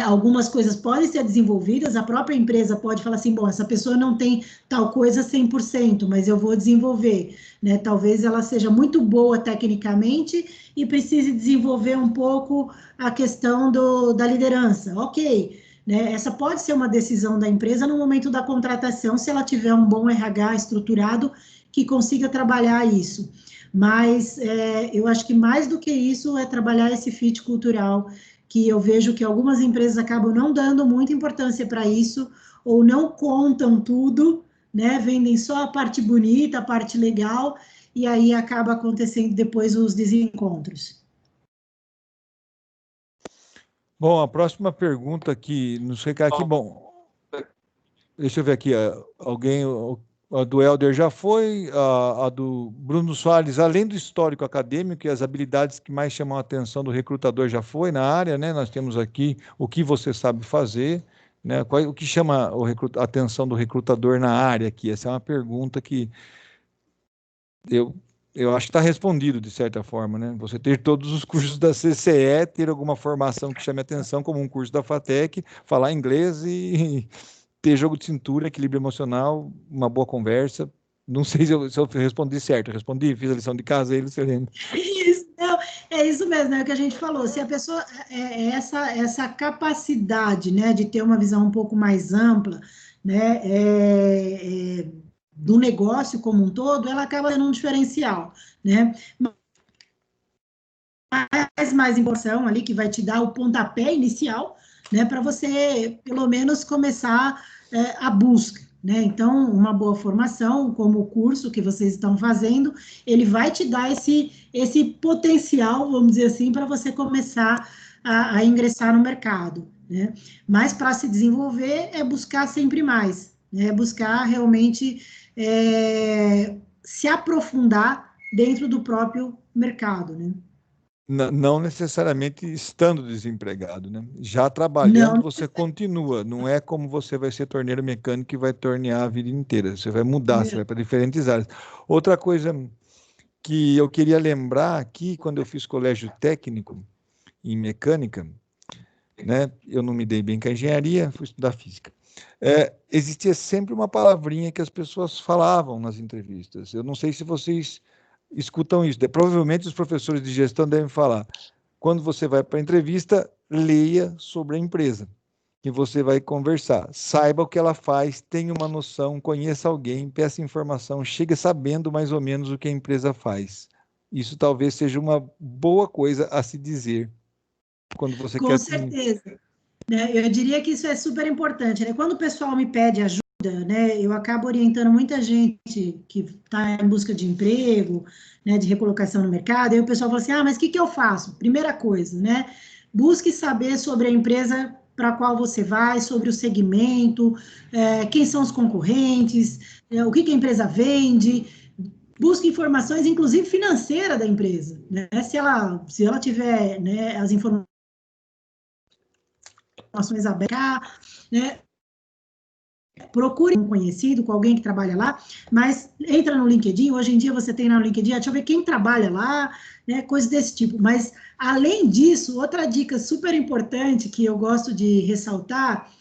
Algumas coisas podem ser desenvolvidas, a própria empresa pode falar assim, bom, essa pessoa não tem tal coisa 100%, mas eu vou desenvolver, né? Talvez ela seja muito boa tecnicamente e precise desenvolver um pouco a questão da liderança. Ok, né? Essa pode ser uma decisão da empresa no momento da contratação, se ela tiver um bom RH estruturado que consiga trabalhar isso. Mas eu acho que mais do que isso é trabalhar esse fit cultural, que eu vejo que algumas empresas acabam não dando muita importância para isso, ou não contam tudo, né? Vendem só a parte bonita, a parte legal, e aí acaba acontecendo depois os desencontros. Bom, a próxima pergunta aqui, não sei aqui, bom, deixa eu ver aqui, alguém, a do Helder já foi, a do Bruno Soares, além do histórico acadêmico e as habilidades que mais chamam a atenção do recrutador já foi na área, né? Nós temos aqui o que você sabe fazer, né? O que chama a atenção do recrutador na área aqui? Essa é uma pergunta que eu acho que está respondido, de certa forma, né? Você ter todos os cursos da CCE, ter alguma formação que chame a atenção, como um curso da FATEC, falar inglês e ter jogo de cintura, equilíbrio emocional, uma boa conversa. Não sei se eu respondi certo. Eu respondi, fiz a lição de casa aí, Lucilene. Isso, não, é isso mesmo, é o que a gente falou. Se a pessoa essa capacidade, né, de ter uma visão um pouco mais ampla, né, do negócio como um todo, ela acaba sendo um diferencial, né? Mas mais informação ali que vai te dar o pontapé inicial, né, para você pelo menos começar a busca, né? Então, uma boa formação, como o curso que vocês estão fazendo, ele vai te dar esse potencial, vamos dizer assim, para você começar a ingressar no mercado, né? Mas para se desenvolver é buscar sempre mais, né? Buscar realmente se aprofundar dentro do próprio mercado, né? Não necessariamente estando desempregado, né? Já trabalhando, Não. você continua. Não é como você vai ser torneiro mecânico e vai tornear a vida inteira. Você vai mudar, você vai para diferentes áreas. Outra coisa que eu queria lembrar aqui, quando eu fiz colégio técnico em mecânica, né? Eu não me dei bem com a engenharia, fui estudar física. Existia sempre uma palavrinha que as pessoas falavam nas entrevistas. Eu não sei se vocês escutam isso. Provavelmente os professores de gestão devem falar: quando você vai para a entrevista, leia sobre a empresa que você vai conversar. Saiba o que ela faz, tenha uma noção, conheça alguém, peça informação, chegue sabendo mais ou menos o que a empresa faz. Isso talvez seja uma boa coisa a se dizer quando você quer... Com certeza. Eu diria que isso é super importante, né? Quando o pessoal me pede ajuda, né, eu acabo orientando muita gente que está em busca de emprego, né, de recolocação no mercado, e aí o pessoal fala assim, mas o que eu faço? Primeira coisa, né, busque saber sobre a empresa para a qual você vai, sobre o segmento, quem são os concorrentes, o que a empresa vende, busque informações, inclusive financeiras da empresa, né, se ela tiver, né, as informações abertas, né, procure um conhecido, com alguém que trabalha lá, mas entra no LinkedIn, hoje em dia você tem no LinkedIn, deixa eu ver quem trabalha lá, né, coisas desse tipo. Mas, além disso, outra dica super importante que eu gosto de ressaltar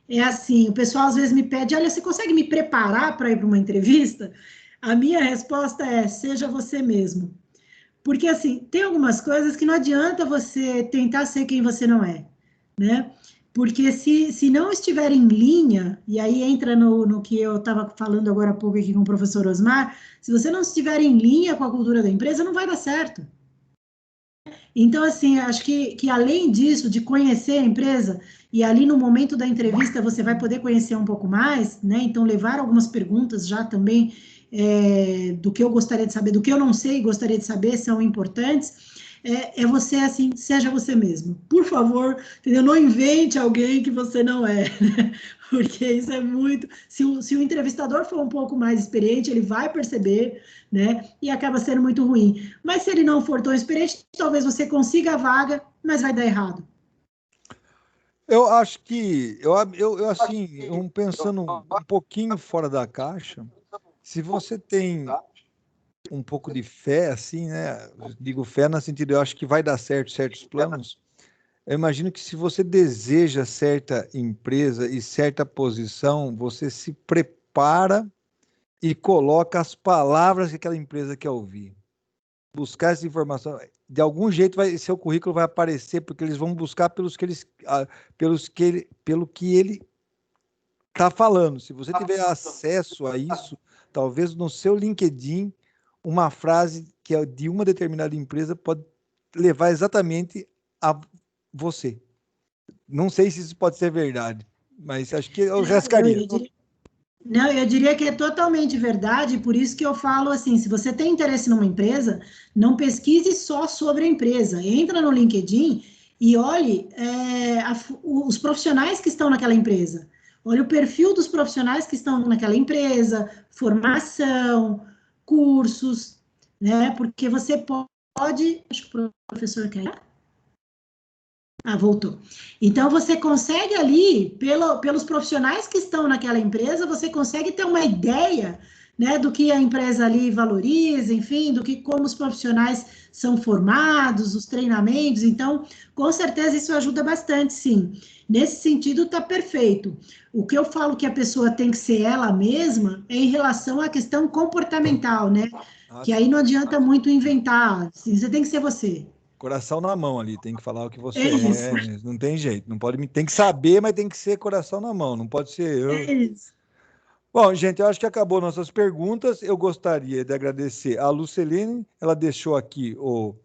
é assim, o pessoal às vezes me pede, olha, você consegue me preparar para ir para uma entrevista? A minha resposta é, seja você mesmo. Porque, assim, tem algumas coisas que não adianta você tentar ser quem você não é, né? Porque se não estiver em linha, e aí entra no que eu estava falando agora há pouco aqui com o professor Osmar, se você não estiver em linha com a cultura da empresa, não vai dar certo. Então, assim, acho que além disso, de conhecer a empresa, e ali no momento da entrevista você vai poder conhecer um pouco mais, né? Então, levar algumas perguntas já também do que eu gostaria de saber, do que eu não sei e gostaria de saber, são importantes. é você assim, seja você mesmo. Por favor, entendeu? Não invente alguém que você não é, né? Porque isso é muito... Se o entrevistador for um pouco mais experiente, ele vai perceber, né? E acaba sendo muito ruim. Mas se ele não for tão experiente, talvez você consiga a vaga, mas vai dar errado. Eu acho que, eu assim, pensando um pouquinho fora da caixa, se você tem um pouco de fé, assim, né? Digo fé no sentido, eu acho que vai dar certo certos planos. Eu imagino que se você deseja certa empresa e certa posição, você se prepara e coloca as palavras que aquela empresa quer ouvir. Buscar essa informação, de algum jeito seu currículo vai aparecer, porque eles vão buscar pelo que ele está falando. Se você tiver acesso a isso, talvez no seu LinkedIn, uma frase que é de uma determinada empresa pode levar exatamente a você. Não sei se isso pode ser verdade, mas acho que eu rascaria. Não, eu diria que é totalmente verdade, por isso que eu falo assim, se você tem interesse numa empresa, não pesquise só sobre a empresa, entra no LinkedIn e olhe os profissionais que estão naquela empresa, olhe o perfil dos profissionais que estão naquela empresa, formação, cursos, né, porque você pode, acho que o professor quer... Ah, voltou. Então, você consegue ali, pelos profissionais que estão naquela empresa, você consegue ter uma ideia, né, do que a empresa ali valoriza, enfim, como os profissionais são formados, os treinamentos. Então, com certeza isso ajuda bastante, sim. Nesse sentido, está perfeito. O que eu falo que a pessoa tem que ser ela mesma é em relação à questão comportamental, né? Que aí não adianta muito inventar, assim, você tem que ser você. Coração na mão ali, tem que falar o que você É isso. não tem jeito, não pode, tem que saber, mas tem que ser coração na mão, não pode ser eu. É isso. Bom, gente, eu acho que acabou nossas perguntas. Eu gostaria de agradecer a Luceline, ela deixou aqui o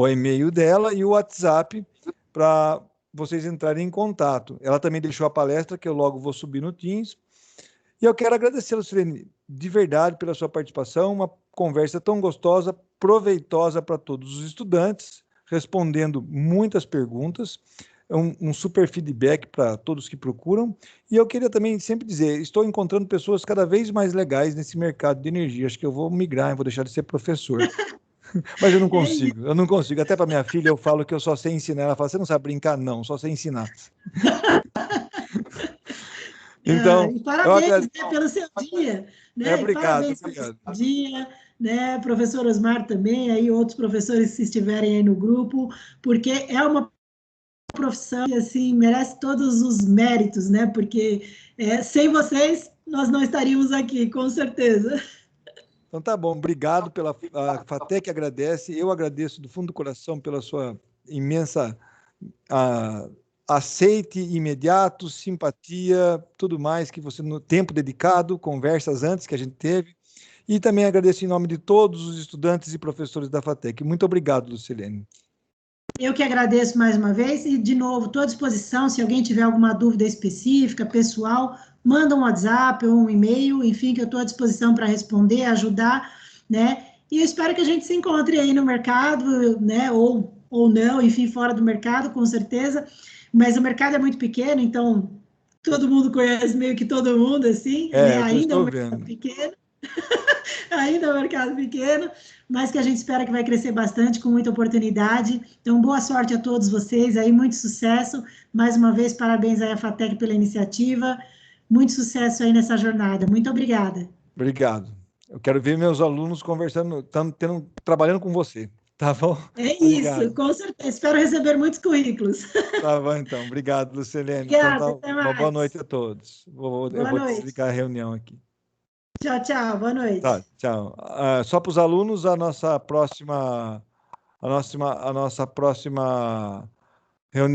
e-mail dela e o WhatsApp para vocês entrarem em contato. Ela também deixou a palestra que eu logo vou subir no Teams. E eu quero agradecer, Lucilene, de verdade pela sua participação, uma conversa tão gostosa, proveitosa para todos os estudantes, respondendo muitas perguntas, um super feedback para todos que procuram. E eu queria também sempre dizer, estou encontrando pessoas cada vez mais legais nesse mercado de energia. Acho que eu vou migrar, eu vou deixar de ser professor. Mas eu não consigo. Até para minha filha eu falo que eu só sei ensinar. Ela fala, você não sabe brincar? Não, só sei ensinar. Então, e parabéns, né, pelo seu dia, né? Obrigado, Parabéns pelo seu dia, né? Professor Osmar também, aí outros professores que estiverem aí no grupo, porque é uma profissão que, assim, merece todos os méritos, né? Porque sem vocês, nós não estaríamos aqui, com certeza. Então tá bom, obrigado a FATEC agradece, eu agradeço do fundo do coração pela sua imensa aceite imediato, simpatia, tudo mais que você, no tempo dedicado, conversas antes que a gente teve, e também agradeço em nome de todos os estudantes e professores da FATEC. Muito obrigado, Lucilene. Eu que agradeço mais uma vez e, de novo, estou à disposição, se alguém tiver alguma dúvida específica, pessoal, manda um WhatsApp ou um e-mail, enfim, que eu estou à disposição para responder, ajudar, né? E eu espero que a gente se encontre aí no mercado, né? Ou não, enfim, fora do mercado, com certeza. Mas o mercado é muito pequeno, então todo mundo conhece meio que todo mundo, assim, né? Ainda é um mercado pequeno. Ainda é um mercado pequeno, mas que a gente espera que vai crescer bastante, com muita oportunidade. Então, boa sorte a todos vocês aí, muito sucesso. Mais uma vez, parabéns aí à FATEC pela iniciativa. Muito sucesso aí nessa jornada. Muito obrigada. Obrigado. Eu quero ver meus alunos conversando, trabalhando com você. Tá bom? É Obrigado. isso, com certeza. Espero receber muitos currículos. Tá bom, então. Obrigado, Lucilene. Obrigada, então, até uma boa mais. noite a todos. Eu vou desligar a reunião aqui. Tchau, tchau. Boa noite. Tá, tchau. Só para os alunos, a nossa próxima